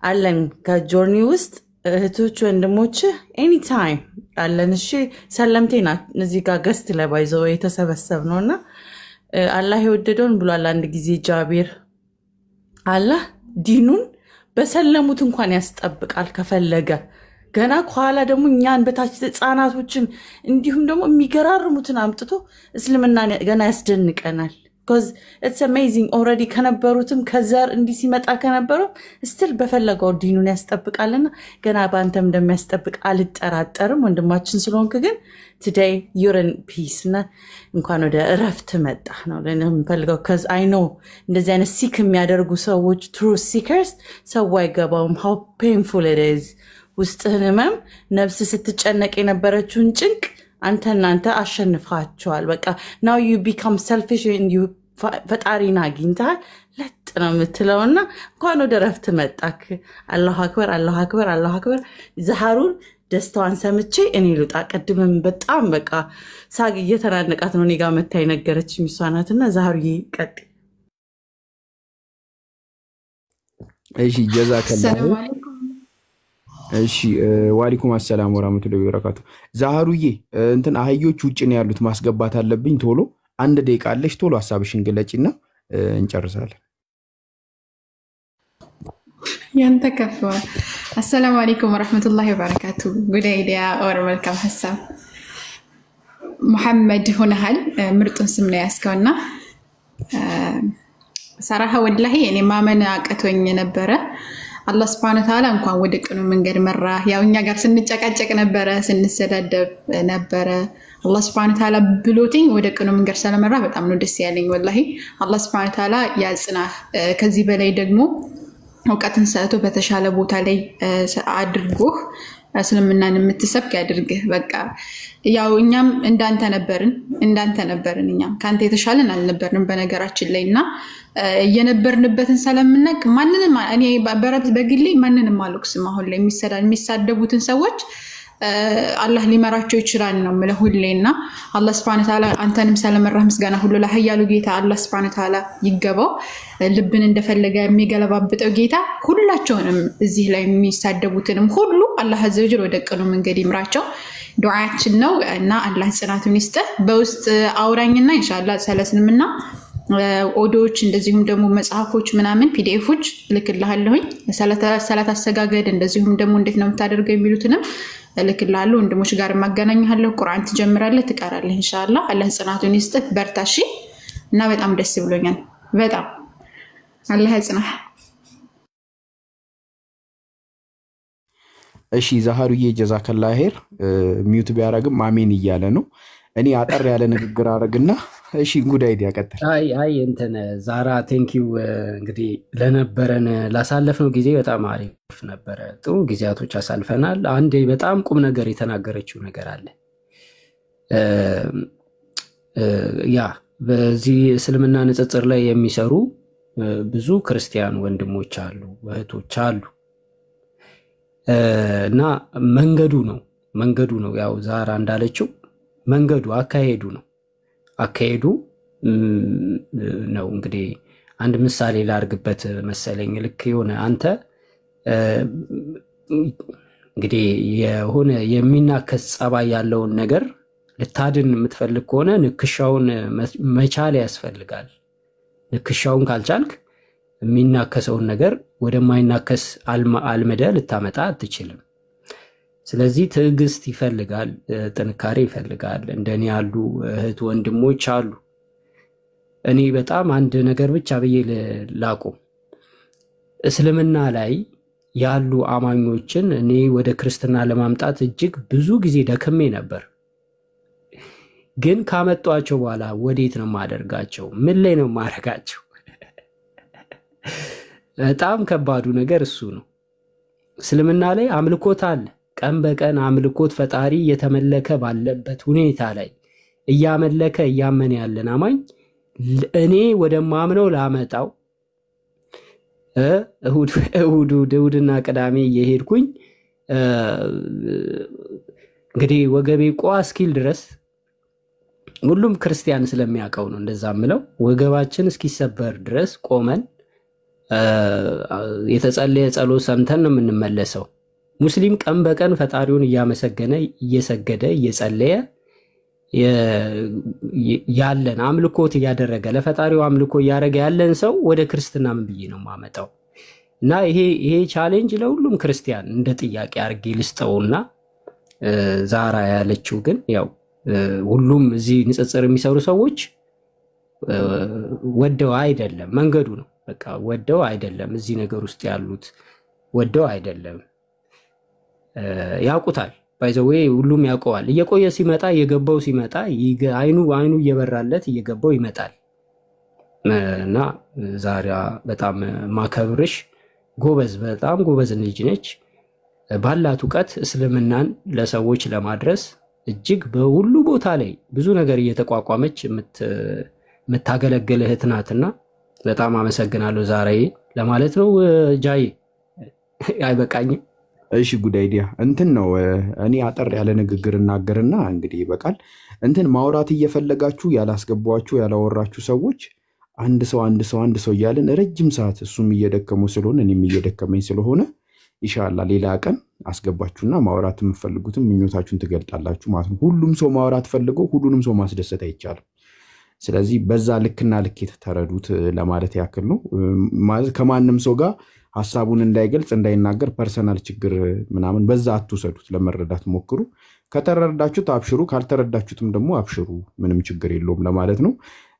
አለን ከጆርኒ ውስጥ እህቶች ወንድሞች ኤኒ ታይም አለን እሺ ሰለምቴና እዚህ ጋር ገስት ላይ ባይዘው የተሰበሰብነውና አላህ ይወደደውን ብሏል አንድ ጊዜ ጃቢር አላህ ዲኑን በሰለሙት እንኳን ያስጠብቃል ከፈለገ ገና ኋላ ደግሞ እኛን በታች ህፃናቶችን እንዲሁም ደግሞ የሚገራርሙትን አምጥቶ እስልምና ገና ያስደንቀናል because it's amazing already ከነበሩትም ከዛር እንዲ ሲመጣ ከነበረው still በፈለገው ዲኑን ያስጠብቃልና ገና ባንተም እንደሚያስጠብቅ አልጠራጠርም ወንድማችን ስለሆንክ ግን today you're in peace እና እንኳን ወደ ረፍት መጣ ነው ለኔም ፈልገው cuz I know እንደዚህ አይነት ሲክ የሚያደርጉ ሰዎች true seekers ሰው አይገባውም how painful it is ውስጥህንም ነፍስ ስትጨነቅ የነበረችውን ጭንቅ አንተ አሸንፋቸዋል በቃ now you become selfish and you ፈጣሪና አግኝታል ለጥነው የምትለውና እንኳን ወደ ረፍት መጣክ አላሁ አክበር አላሁ አክበር አላሁ አክበር ዛሃሩን ደስታዋን ሰምቼ እኔ ልጣ ቀድመም በጣም በቃ ሳግ እየተናነቃት ነው ኔጋ መታይ ነገረች ሚሷናትና ዛሃሩ ይቀጥ እሺ ጀዛከላሁ እሺ ወአለይኩም አሰላም ወራህመቱላሂ ወበረካቱ ዛሃሩዬ እንትን አህዮች ውጭ ነው ያሉት ማስገባት አለብኝ ቶሎ አንድ ደቂቃ አለሽ። ቶሎ ሀሳብሽን ግለጪና እንጨርሳለን። ያንተ ከፍቷል። አሰላሙ አለይኩም ወራህመቱላሂ ወበረካቱ። ጉድ አይዲያ ኦር መልካም ሀሳብ ሙሐመድ ሆነሃል። ምርጡን ስም ነው ያስከውና ሰራሃ ወላሂ እኔ ማመን አቀቶኝ ነበረ። አላህ Subhanahu Ta'ala እንኳን ወደ ቅኑ መንገድ መራ። ያው እኛ ጋር ስንጨቃጨቅ ነበረ፣ ስንሰዳደብ ነበረ። አላህ Subhanahu Ta'ala ብሎትኝ ወደ ቅኑ መንገድ ስለመራ በጣም ነው ደስ ያለኝ ወላሂ። አላህ Subhanahu Ta'ala ያጽናህ። ከዚህ በላይ ደግሞ እውቀትን ሰጥቶ በተሻለ ቦታ ላይ አድርጎህ እስልምናን የምትሰብክ ያድርግህ። በቃ ያው እኛም እንዳንተ ነበርን እኛም ካንተ የተሻለን አልነበርንም በነገራችን ላይና የነበርንበትን ሰለምናቅ ማንንም እኔ በግሌ ማንንም አልወቅስም። አሁን ላይ የሚሳደቡትን ሰዎች አላህ ሊመራቸው ይችላል ነው ማለት ሁሌና አላህ Subhanahu Ta'ala አንተንም ሰለመራህ ምስጋና ሁሉ ለሐያሉ ጌታ አላህ Subhanahu Ta'ala ይገባው። ልብን እንደፈለገ የሚገለባብጠው ጌታ ሁላቸውንም እዚህ ላይ የሚሳደቡትንም ሁሉ አላህ አዘወጅል ወደ ቅኑ መንገድ ይምራቸው ዱዓችን ነው እና አላህ ጽናቱን ይስጥህ። በውስጥ አውራኝና ኢንሻአላህ ሰለስልምና ኦዲዮች እንደዚሁም ደግሞ መጽሐፎች ምናምን ፒዲኤፎች ልክልሃለሁኝ። ሰላት አሰጋገድ እንደዚሁም ደግሞ እንዴት ነው የምታደርገው የሚሉትንም ልክልሃለሁ። ወንድሞች ጋር ማገናኛለሁ። ቁርአን ትጀምራለህ ትቀራለህ ኢንሻአላህ። አላህ ጽናቱን ይስጥህ። በርታሺ እና በጣም ደስ ብሎኛል። በጣም አላህ ያጽናህ። እሺ ዛሃሩዬ ጀዛከላ ኸይር። ሚውት ቢያረግም አሜን እያለ ነው። እኔ አጠር ያለ ንግግር አረግና እሺ ጉድ አይዲያ ቀጥል። አይ እንትን ዛራ ቴንኪው። እንግዲህ ለነበረን ላሳለፍነው ጊዜ በጣም አሪፍ ነበረ። ጥሩ ጊዜያቶች አሳልፈናል። አንዴ በጣም ቁም ነገር የተናገረችው ነገር አለ። ያ በዚህ እስልምና ንጽጽር ላይ የሚሰሩ ብዙ ክርስቲያን ወንድሞች አሉ፣ እህቶች አሉ እና መንገዱ ነው ያው ዛራ እንዳለችው መንገዱ አካሄዱ ነው። እንግዲህ አንድ ምሳሌ ላርግበት መሰለኝ። ልክ የሆነ አንተ እንግዲህ የሆነ የሚናከስ ጸባይ ያለውን ነገር ልታድን የምትፈልግ ከሆነ ንክሻውን መቻል ያስፈልጋል። ንክሻውን ካልቻልክ የሚናከሰውን ነገር ወደማይናከስ አልመደ ልታመጣ አትችልም። ስለዚህ ትዕግስት ይፈልጋል፣ ጥንካሬ ይፈልጋል። እንደኔ ያሉ እህት ወንድሞች አሉ። እኔ በጣም አንድ ነገር ብቻ ብዬ ላቁም። እስልምና ላይ ያሉ አማኞችን እኔ ወደ ክርስትና ለማምጣት እጅግ ብዙ ጊዜ ደክሜ ነበር። ግን ካመጧቸው በኋላ ወዴት ነው ማደርጋቸው? ምን ላይ ነው ማረጋቸው? በጣም ከባዱ ነገር እሱ ነው። እስልምና ላይ አምልኮት አለ። ቀን በቀን አምልኮት ፈጣሪ የተመለከ ባለበት ሁኔታ ላይ እያመለከ እያመነ ያለን አማኝ እኔ ወደማምነው ላመጣው እሁድና ቅዳሜ እየሄድኩኝ እንግዲህ ወገቤ ቋ እስኪል ድረስ ሁሉም ክርስቲያን ስለሚያውቀው ነው እንደዛ ምለው። ወገባችን እስኪሰበር ድረስ ቆመን የተጸለየ ጸሎት ሰምተን ነው የምንመለሰው። ሙስሊም ቀን በቀን ፈጣሪውን እያመሰገነ እየሰገደ እየጸለየ ያለን አምልኮት እያደረገ ለፈጣሪው አምልኮ እያደረገ ያለን ሰው ወደ ክርስትና ምን ብዬ ነው ማመጣው? እና ይሄ ቻሌንጅ ለሁሉም ክርስቲያን እንደ ጥያቄ አድርጌ ልስጠውና ዛራ ያለችው ግን ያው ሁሉም እዚህ ንጽጽር የሚሰሩ ሰዎች ወደው አይደለም፣ መንገዱ ነው። በቃ ወደው አይደለም፣ እዚህ ነገር ውስጥ ያሉት ወደው አይደለም፣ ያውቁታል። ባይዘዌ ሁሉም ያውቀዋል። እየቆየ ሲመጣ እየገባው ሲመጣ አይኑ እየበራለት እየገባው ይመጣል። እና ዛሬ በጣም ማከብርሽ ጎበዝ፣ በጣም ጎበዝ ልጅ ነች። ባላት እውቀት እስልምናን ለሰዎች ለማድረስ እጅግ በሁሉ ቦታ ላይ ብዙ ነገር እየተቋቋመች የምታገለግል እህት ናትና በጣም አመሰግናለሁ ዛሬ ለማለት ነው። ጃይ አይበቃኝም? እሺ ጉድ አይዲያ እንትን ነው። እኔ አጠር ያለ ንግግር እናገርና እንግዲህ ይበቃል። እንትን ማውራት እየፈለጋችሁ ያላስገባችሁ ያላወራችሁ ሰዎች አንድ ሰው እያልን ረጅም ሰዓት እሱም እየደከሙ ስለሆነ እኔም እየደከመኝ ስለሆነ ኢንሻአላህ ሌላ ቀን አስገባችሁና ማውራት የምትፈልጉትን ምኞታችሁን ትገልጣላችሁ ማለት ነው። ሁሉም ሰው ማውራት ፈልጎ ሁሉንም ሰው ማስደሰት አይቻልም። ስለዚህ በዛ ልክና ልኬት ተረዱት ለማለት ያክል ነው። ማለት ከማንም ሰው ጋር ሐሳቡን እንዳይገልጽ እንዳይናገር ፐርሰናል ችግር ምናምን በዛ አትውሰዱት፣ ለመረዳት ሞክሩ። ከተረዳችሁት አብሽሩ፣ ካልተረዳችሁትም ደግሞ አብሽሩ፣ ምንም ችግር የለውም ለማለት ነው።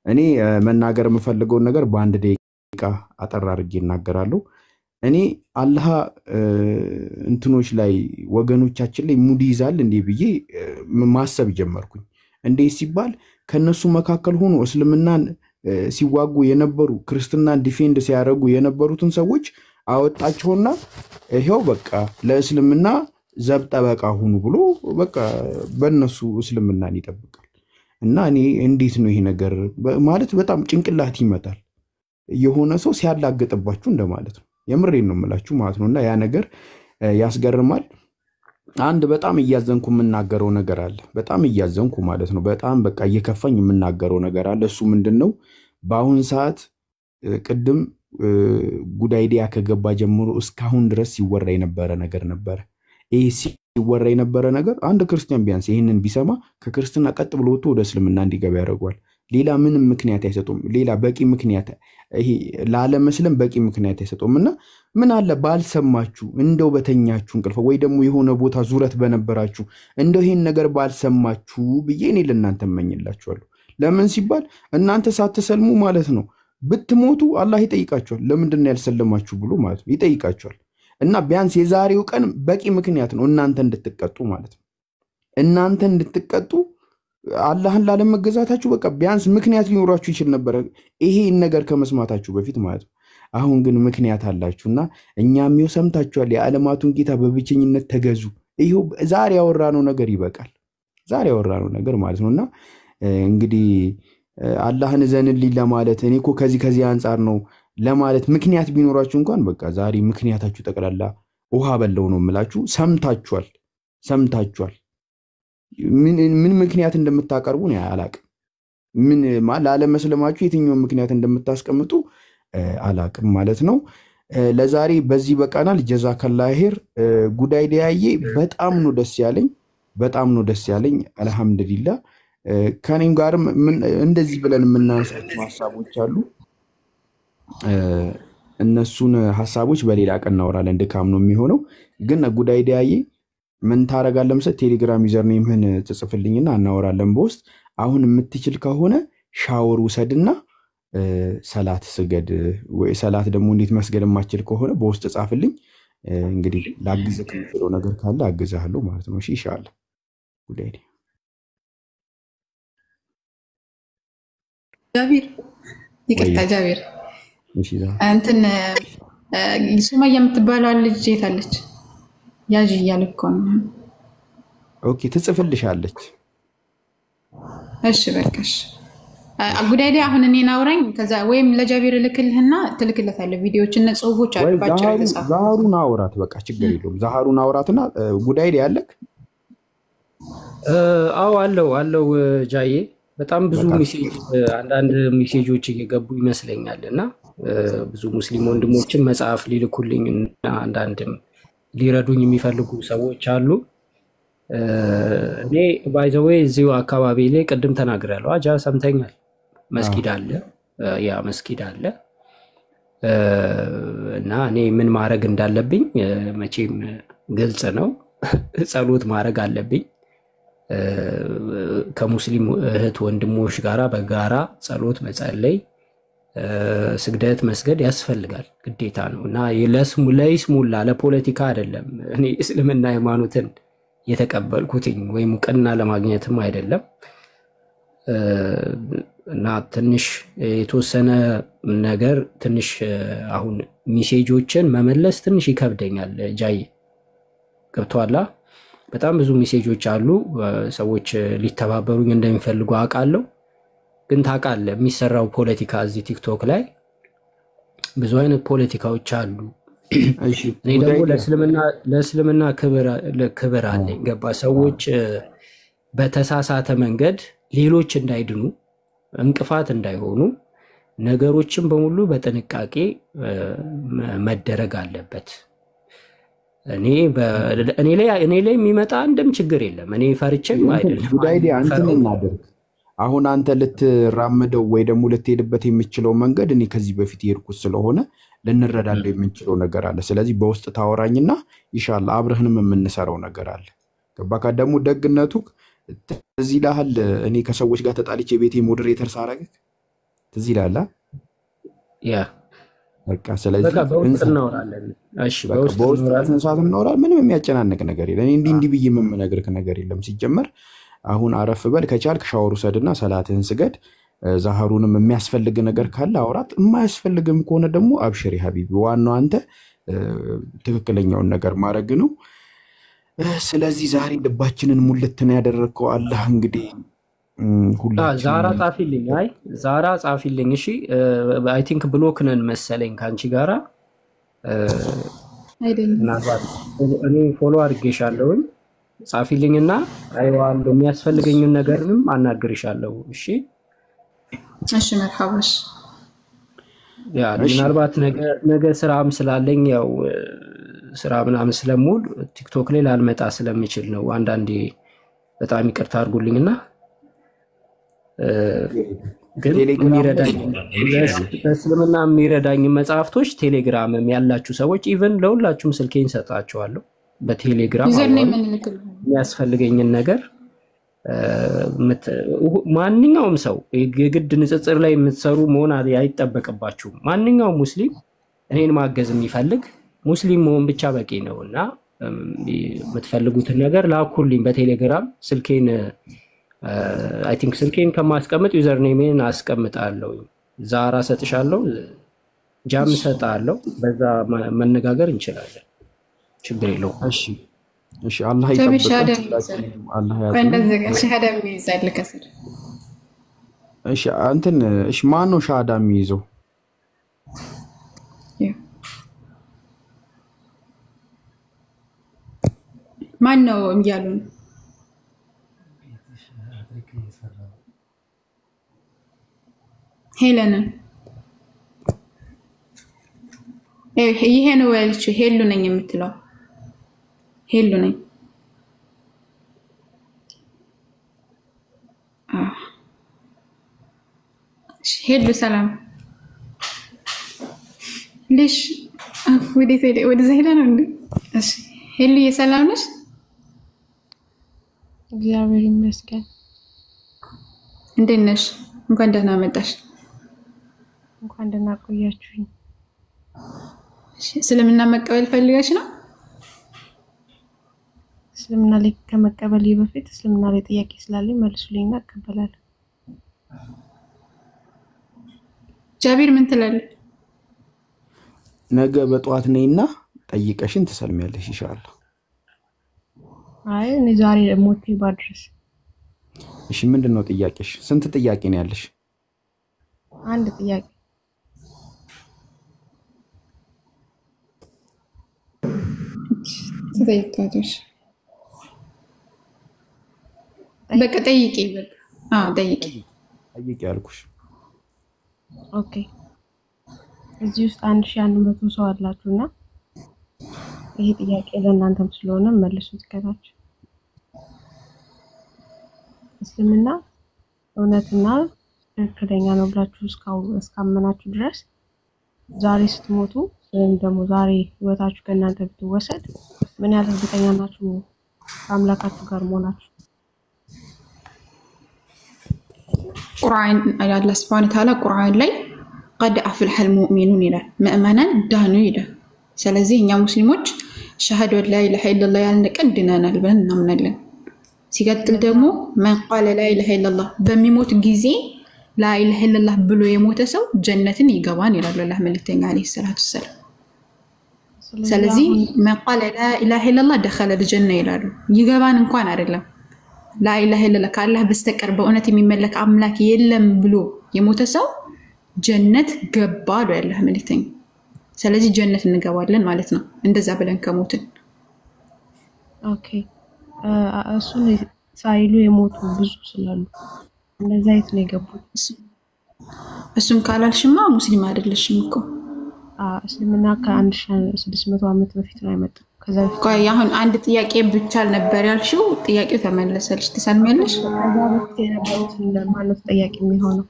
እኔ መናገር የምፈልገውን ነገር በአንድ ደቂቃ አጠር አድርጌ እናገራለሁ። እኔ አላህ እንትኖች ላይ ወገኖቻችን ላይ ሙድ ይዛል እንዴ ብዬ ማሰብ ጀመርኩኝ። እንዴ ሲባል ከነሱ መካከል ሆኖ እስልምናን ሲዋጉ የነበሩ ክርስትናን ዲፌንድ ሲያደርጉ የነበሩትን ሰዎች አወጣቸውና ይሄው በቃ ለእስልምና ዘብ ጠበቃ ሁኑ ብሎ በቃ በእነሱ እስልምናን ይጠብቃል። እና እኔ እንዴት ነው ይሄ ነገር ማለት በጣም ጭንቅላት ይመታል። የሆነ ሰው ሲያላግጥባችሁ እንደማለት ነው። የምሬን ነው የምላችሁ ማለት ነውና ያ ነገር ያስገርማል። አንድ በጣም እያዘንኩ የምናገረው ነገር አለ። በጣም እያዘንኩ ማለት ነው። በጣም በቃ እየከፋኝ የምናገረው ነገር አለ። እሱ ምንድነው? በአሁን ሰዓት ቅድም ጉድ አይዲያ ከገባ ጀምሮ እስካሁን ድረስ ሲወራ የነበረ ነገር ነበር። ይሄ ሲወራ የነበረ ነገር አንድ ክርስቲያን ቢያንስ ይሄንን ቢሰማ ከክርስትና ቀጥ ብሎ ወጥቶ ወደ እስልምና እንዲገባ ያደርጓል። ሌላ ምንም ምክንያት አይሰጡም። ሌላ በቂ ምክንያት ይሄ ላለመስለም በቂ ምክንያት አይሰጡምና ምን አለ ባልሰማችሁ እንደው በተኛችሁ እንቅልፍ ወይ ደግሞ የሆነ ቦታ ዙረት በነበራችሁ እንደው ይሄን ነገር ባልሰማችሁ ብዬ እኔ ለእናንተ እመኝላችኋለሁ። ለምን ሲባል እናንተ ሳትሰልሙ ማለት ነው ብትሞቱ አላህ ይጠይቃችኋል። ለምንድን ነው ያልሰለማችሁ ብሎ ማለት ነው ይጠይቃችኋል። እና ቢያንስ የዛሬው ቀን በቂ ምክንያት ነው እናንተ እንድትቀጡ ማለት ነው። እናንተ እንድትቀጡ አላህን ላለመገዛታችሁ በቃ ቢያንስ ምክንያት ሊኖራችሁ ይችል ነበር ይሄን ነገር ከመስማታችሁ በፊት ማለት ነው። አሁን ግን ምክንያት አላችሁና እኛም ይኸው ሰምታችኋል። የዓለማቱን ጌታ በብቸኝነት ተገዙ። ይኸው ዛሬ ያወራነው ነገር ይበቃል። ዛሬ ያወራነው ነገር ማለት ነውና እንግዲህ አላህን ዘንልኝ ለማለት እኔ እኮ ከዚህ አንፃር ነው ለማለት ምክንያት ቢኖራችሁ እንኳን በቃ ዛሬ ምክንያታችሁ ጠቅላላ ውሃ በለው ነው የምላችሁ። ሰምታችኋል። ምን ምክንያት እንደምታቀርቡ ነው አላቅም። ምን ላለመስለማችሁ የትኛው ምክንያት እንደምታስቀምጡ አላቅም ማለት ነው። ለዛሬ በዚህ በቃናል። ጀዛከላህ ኸይር። ጉድ አይዲያዬ በጣም ነው ደስ ያለኝ። አልহামዱሊላህ። ከኔም ጋርም እንደዚህ ብለን የምናነሳቸው ሐሳቦች አሉ። እነሱን ሐሳቦች በሌላ ቀን እናወራለን። ድካም ነው የሚሆነው። ግን ጉድ አይዲያዬ ምን ታረጋለህ መሰለህ? ቴሌግራም ዩዘር ኔምህን ትጽፍልኝና እናወራለን በውስጥ። አሁን የምትችል ከሆነ ሻወር ውሰድና ሰላት ስገድ፣ ወይ ሰላት ደግሞ እንዴት መስገድ የማትችል ከሆነ በውስጥ ጻፍልኝ። እንግዲህ ላግዝህ የምችለው ነገር ካለ አግዝሃለሁ ማለት ነው። እሺ ኢንሻአላህ። ጉድ አይዲያ ጃቢር፣ ይቅርታ ጃቢር፣ እንትን ሱመያ የምትባለው ልጅ የት አለች? ያዥ እያልክ እኮ ነው። ኦኬ ትጽፍልሻለች። እሺ በቃሽ። ጉድ አይዲያ አሁን እኔን አውራኝ፣ ከዛ ወይም ለጃቢር ልክልህና ትልክለታለህ። ቪዲዮዎችና ጽሁፎች አሉባቸው የተጻፉ። ዛሃሩን አውራት፣ በቃ ችግር የለውም። ዛሃሩን አውራትና ጉድ አይዲያ አለክ? አዎ አለው ጃዬ። በጣም ብዙ ሜሴጅ አንዳንድ ሜሴጆች እየገቡ ይመስለኛልና ብዙ ሙስሊም ወንድሞችን መጽሐፍ ሊልኩልኝና አንዳንድም ሊረዱኝ የሚፈልጉ ሰዎች አሉ። እኔ ባይ ዘ ዌይ እዚሁ አካባቢ ላይ ቅድም ተናግሬያለሁ። አጃ ሰምተኛል። መስጊድ አለ፣ ያ መስጊድ አለ እና እኔ ምን ማድረግ እንዳለብኝ መቼም ግልጽ ነው። ጸሎት ማድረግ አለብኝ። ከሙስሊም እህት ወንድሞች ጋራ በጋራ ጸሎት መጸለይ፣ ስግደት መስገድ ያስፈልጋል፣ ግዴታ ነው እና ለይስሙላ ለፖለቲካ አይደለም። እኔ እስልምና ሃይማኖትን የተቀበልኩትኝ ወይም እውቅና ለማግኘትም አይደለም እና ትንሽ የተወሰነ ነገር ትንሽ አሁን ሜሴጆችን መመለስ ትንሽ ይከብደኛል። ጃይ ገብቷላ? በጣም ብዙ ሜሴጆች አሉ። ሰዎች ሊተባበሩኝ እንደሚፈልጉ አውቃለሁ። ግን ታውቃለህ የሚሰራው ፖለቲካ እዚህ ቲክቶክ ላይ ብዙ አይነት ፖለቲካዎች አሉ። እኔ ደግሞ ለእስልምና ክብር አለኝ። ገባ? ሰዎች በተሳሳተ መንገድ ሌሎች እንዳይድኑ እንቅፋት እንዳይሆኑ ነገሮችን በሙሉ በጥንቃቄ መደረግ አለበት። እኔ ላይ የሚመጣ አንድም ችግር የለም። እኔ ፈርቼም አይደለም። አሁን አንተ ልትራመደው ወይ ደግሞ ልትሄድበት የምትችለው መንገድ እኔ ከዚህ በፊት የሄድኩት ስለሆነ ልንረዳዳው የምንችለው ነገር አለ። ስለዚህ በውስጥ ታወራኝና ኢንሻአላህ አብረህንም የምንሰራው ነገር አለ። ገባካ? ደግሞ ደግነቱ ትዝ ይልሃል እኔ ከሰዎች ጋር ተጣልቼ ቤቴ ሞዴሬተር ሳረግ ትዝ ይልሃል? ያ በቃ ስለዚህ በውስጥ እናወራለን። እሺ በውስጥ እናወራለን። ምንም የሚያጨናንቅ ነገር የለም። እኔ እንዲህ ብዬ የምነግርህ ነገር የለም። ሲጀመር አሁን አረፍ በል ከቻልክ ሻወር ውሰድና ሰላትህን ስገድ። ዛህሩንም የሚያስፈልግ ነገር ካለ አውራት፣ የማያስፈልግም ከሆነ ደግሞ አብሽሪ ሀቢቢ። ዋናው አንተ ትክክለኛውን ነገር ማድረግ ነው። ስለዚህ ዛሬ ልባችንን ሙልት ነው ያደረግከው። አላህ እንግዲህ ሁላችን ዛራ ጻፊልኝ። አይ ዛራ ጻፊልኝ። እሺ አይ ቲንክ ብሎክ ነን መሰለኝ ካንቺ ጋራ አይደለም። ምናልባት እኔ ፎሎ አድርጌሻለሁኝ። ጻፊልኝና አይዋለሁ የሚያስፈልገኝን ነገርንም አናግርሻለሁ። እሺ እሺ መርሐባሽ። ያ ምናልባት ነገ ስራም ስላለኝ ያው ስራ ምናምን ስለሙል ቲክቶክ ላይ ላልመጣ ስለምችል ነው። አንዳንዴ በጣም ይቅርታ አድርጉልኝና ግን የሚረዳኝ በእስልምና የሚረዳኝ መጽሐፍቶች ቴሌግራምም ያላችሁ ሰዎች ኢቭን ለሁላችሁም ስልኬን ሰጣችኋለሁ። በቴሌግራም የሚያስፈልገኝን ነገር ማንኛውም ሰው የግድ ንጽጽር ላይ የምትሰሩ መሆን አይጠበቅባችሁም። ማንኛውም ሙስሊም እኔን ማገዝ የሚፈልግ ሙስሊም መሆን ብቻ በቂ ነውና የምትፈልጉትን ነገር ላኩልኝ በቴሌግራም። ስልኬን አይ ቲንክ ስልኬን ከማስቀምጥ ዩዘር ኔሜን አስቀምጣለሁ። ዛራ ሰጥሻለሁ፣ ጃም ሰጣለሁ። በዛ መነጋገር እንችላለን። ችግር የለውም። እሺ እሺ አላህ ይጠብቅህ። አላህ ያዘጋጅ ሻሃዳ የሚይዛል ከስር። እሺ አንተን እሺ ማን ነው ሻሃዳ የሚይዘው? ማን ነው እያሉ ሄለን ይሄ ነው ያለችው። ሄሉ ነኝ የምትለው ሄሉ ነኝ። ሄሉ ሰላም ليش ወደ ዘሄላ ነው እንዴ? እሺ ሄሉ የሰላም ነሽ? እግዚአብሔር ይመስገን። እንዴት ነሽ? እንኳን ደህና መጣሽ። እንኳን ደህና ቆያችሁኝ። እስልምና መቀበል ፈልገሽ ነው? እስልምና ላይ ከመቀበል በፊት እስልምና ላይ ጥያቄ ስላለኝ መልሱልኝና እቀበላለሁ። ጃቢር ምን ትላለህ? ነገ በጠዋት ነይና ጠይቀሽን ትሰልሚያለሽ ኢንሻአላህ። አይ እኔ ዛሬ ሞቴ ባድርስ። እሺ ምንድነው ጥያቄሽ? ስንት ጥያቄ ነው ያለሽ? አንድ ጥያቄ። ትጠይቂያለሽ? በቃ ጠይቂ። በቃ ጠይቂ ያልኩሽ። ኦኬ እዚህ ውስጥ 1100 ሰው አላችሁና ይሄ ጥያቄ ለእናንተም ስለሆነ መልሱት ከታች። እስልምና እውነትና ትክክለኛ ነው ብላችሁ እስካመናችሁ ድረስ ዛሬ ስትሞቱ ወይም ደግሞ ዛሬ ህይወታችሁ ከእናንተ ብትወሰድ ምን ያህል እርግጠኛ ናችሁ ከአምላካችሁ ጋር መሆናችሁ? ቁርአን አላህ ሱብሓነሁ ወተዓላ ቁርአን ላይ قد أفلح المؤمنون ይላል፣ ምእመናን ዳኑ ይላል። ስለዚህ እኛ ሙስሊሞች ሸሃዱ ላ ኢላሃ ኢለላህ ያልን ቀን ድነናል ብለን እናምናለን። ሲቀጥል ደግሞ መን ቃለ ላ ኢላሃ ኢለላህ በሚሞት ጊዜ ላ ኢላሃ ኢለላህ ብሎ የሞተ ሰው ጀነትን ይገባን ይላሉ አላህ መልእክተኛ አለይሂ ሰላቱ ወሰላም። ስለዚህ መን ቃለ ላ ኢላሃ ኢለላህ ደኸለ الجنة ይላሉ። ይገባን እንኳን አይደለም ላ ኢላሃ ኢለላህ ከአላህ በስተቀር በእውነት የሚመለክ አምላክ የለም ብሎ የሞተ ሰው ጀነት ገባ ነው ያለው መልእክተኛ። ስለዚህ ጀነት እንገባለን ማለት ነው እንደዛ ብለን ከሞትን። ኦኬ እሱን ሳይሉ የሞቱ ብዙ ስላሉ እንደዛ አይነት ነው የገቡት። እሱን ካላልሽማ ሙስሊም አይደለሽም እኮ። እስልምና ከ1600 ዓመት በፊት ነው የመጣው። ከዛ ቆይ አሁን አንድ ጥያቄ ብቻ ነበር ያልሽው፣ ጥያቄው ተመለሰልሽ። ትሰልሚያለሽ? ከዛ በፊት የነበሩትን ማለት ጥያቄ የሚሆነው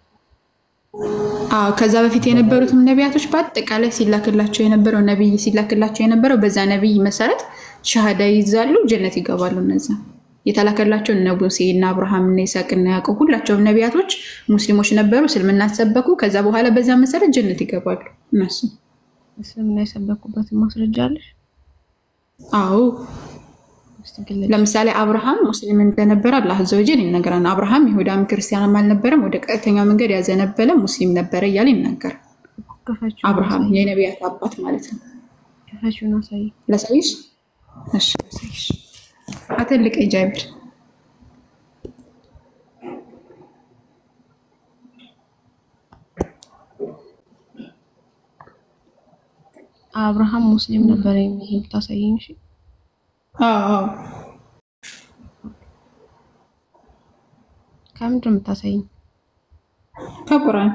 ከዛ በፊት የነበሩትም ነቢያቶች በአጠቃላይ ሲላክላቸው የነበረው ነብይ ሲላክላቸው የነበረው በዛ ነብይ መሰረት ሻሃዳ ይይዛሉ፣ ጀነት ይገባሉ። እነዛ የተላከላቸው እነ ሙሴ እና አብርሃም እና ይስሐቅ እና ያዕቆብ ሁላቸውም ነቢያቶች ሙስሊሞች ነበሩ፣ እስልምና ሰበኩ። ከዛ በኋላ በዛ መሰረት ጀነት ይገባሉ እነሱ። እስልምና የሰበኩበት ማስረጃ አለሽ? አዎ ለምሳሌ አብርሃም ሙስሊም እንደነበረ አላህ ዘወጀል ይነገራል። አብርሃም ይሁዳም ክርስቲያንም አልነበረም፣ ወደ ቀጥተኛው መንገድ ያዘነበለ ሙስሊም ነበረ እያለ ይናገራል። አብርሃም የነቢያት አባት ማለት ነው። ከፈቹን አሳይ ለሳይሽ እሺ ሳይሽ አትልቅ ጃቢር አብርሃም ሙስሊም ነበረ የሚል ታሳየኝ። እሺ ከምንድን ነው የምታሳይኝ? ከቁርአን።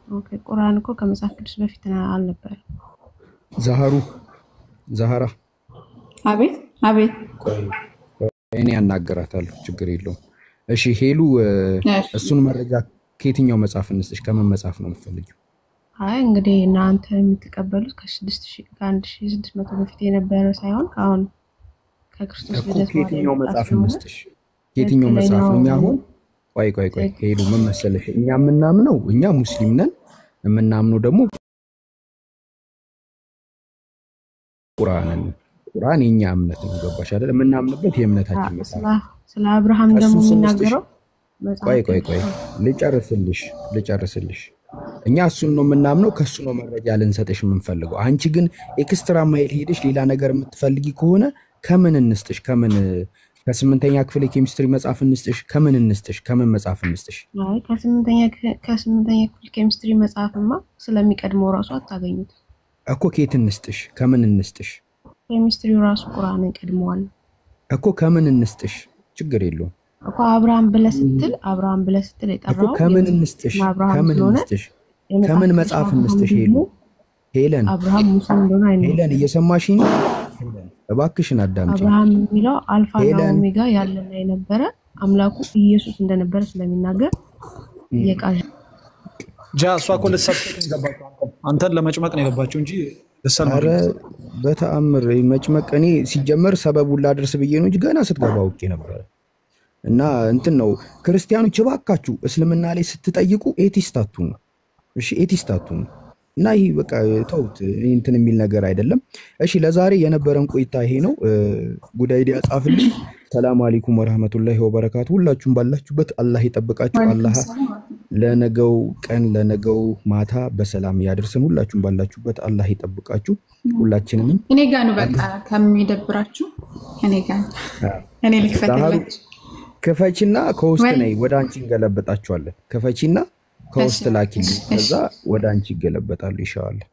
ኦኬ ቁርአን እኮ ከመጽሐፍ ቅዱስ በፊት አልነበረም። ዛሃራ አቤት አቤት። እኔ ያናገራታለሁ፣ ችግር የለውም። እሺ ሄሉ፣ እሱን መረጃ ከየትኛው መጽሐፍ እንስጥሽ? ከምን መጽሐፍ ነው የምትፈልጊው? አይ እንግዲህ እናንተ የምትቀበሉት ከ1600 በፊት የነበረ ሳይሆን ከአሁን ከክርስቶስ ልደት ከየትኛው መጽሐፍ እንስጥሽ? ከየትኛው መጽሐፍ ነው? እኛ አሁን ቆይ ሄሉ፣ ምን መሰለሽ፣ እኛ የምናምነው እኛ ሙስሊም ነን። የምናምነው ደግሞ ቁርአን የኛ እምነት ነው። ገባሽ አይደል? የምናምንበት የእምነታችን መጽሐፍ። ስለ አብርሃም ደግሞ የሚናገረው ቆይ ልጨርስልሽ። እኛ እሱን ነው የምናምነው፣ ከሱ ነው መረጃ ልንሰጥሽ የምንፈልገው። አንቺ ግን ኤክስትራ ማይል ሄደሽ ሌላ ነገር የምትፈልጊ ከሆነ ከምን እንስጥሽ? ከስምንተኛ ክፍል የኬሚስትሪ መጽሐፍ እንስጥሽ? ከምን እንስጥሽ? ከምን መጽሐፍ እንስጥሽ? አይ ከስምንተኛ ክፍል ኬሚስትሪ መጽሐፍማ ስለሚቀድመው ራሱ አታገኙት እኮ። ከየት እንስጥሽ? ከምን እንስጥሽ? ኬሚስትሪው ራሱ ቁርአንን ቀድመዋል እኮ። ከምን እንስጥሽ? ችግር የለውም እኮ አብርሃም ብለህ ስትል የጠራው ከምን እንስጥሽ? ከምን መጽሐፍ እንስጥሽ? ሄለን አብርሃም ሙስሊም እንደሆነ ሄለን እየሰማሽኝ? እባክሽን አዳምጪ። አብርሃም የሚለው አልፋና ኦሜጋ ያለና የነበረ አምላኩ ኢየሱስ እንደነበረ ስለሚናገር የቃል እሷ እኮ ልትሰብክ የገባችው አንተን ለመጭመቅ ነው የገባችው እንጂ ኧረ በተአምር መጭመቅ። እኔ ሲጀመር ሰበቡን ላድርስ ብዬ ነው እንጂ ገና ስትገባ አውቄ ነበረ። እና እንትን ነው ክርስቲያኖች እባካችሁ እስልምና ላይ ስትጠይቁ ኤቲስት አትሁኑ። እሺ ኤቲስት አትሁኑ። እና ይሄ በቃ ተውት፣ እንትን የሚል ነገር አይደለም። እሺ ለዛሬ የነበረን ቆይታ ይሄ ነው። ጉዳይ ዲያ ጻፍልኝ። ሰላም አለይኩም ወራህመቱላሂ ወበረካቱ። ሁላችሁም ባላችሁበት አላህ ይጠብቃችሁ። አላህ ለነገው ቀን ለነገው ማታ በሰላም ያደርሰን። ሁላችሁም ባላችሁበት አላህ ይጠብቃችሁ። ሁላችንንም እኔ ጋር ነው በቃ ከሚደብራችሁ እኔ ጋር እኔ ልክፈትላችሁ። ክፈቺና ከውስጥ ነይ፣ ወደ አንቺ እንገለበጣችኋለን። ክፈቺና ከውስጥ ላኪልኝ፣ ከዛ ወደ አንቺ ይገለበጣሉ ኢንሻአላህ።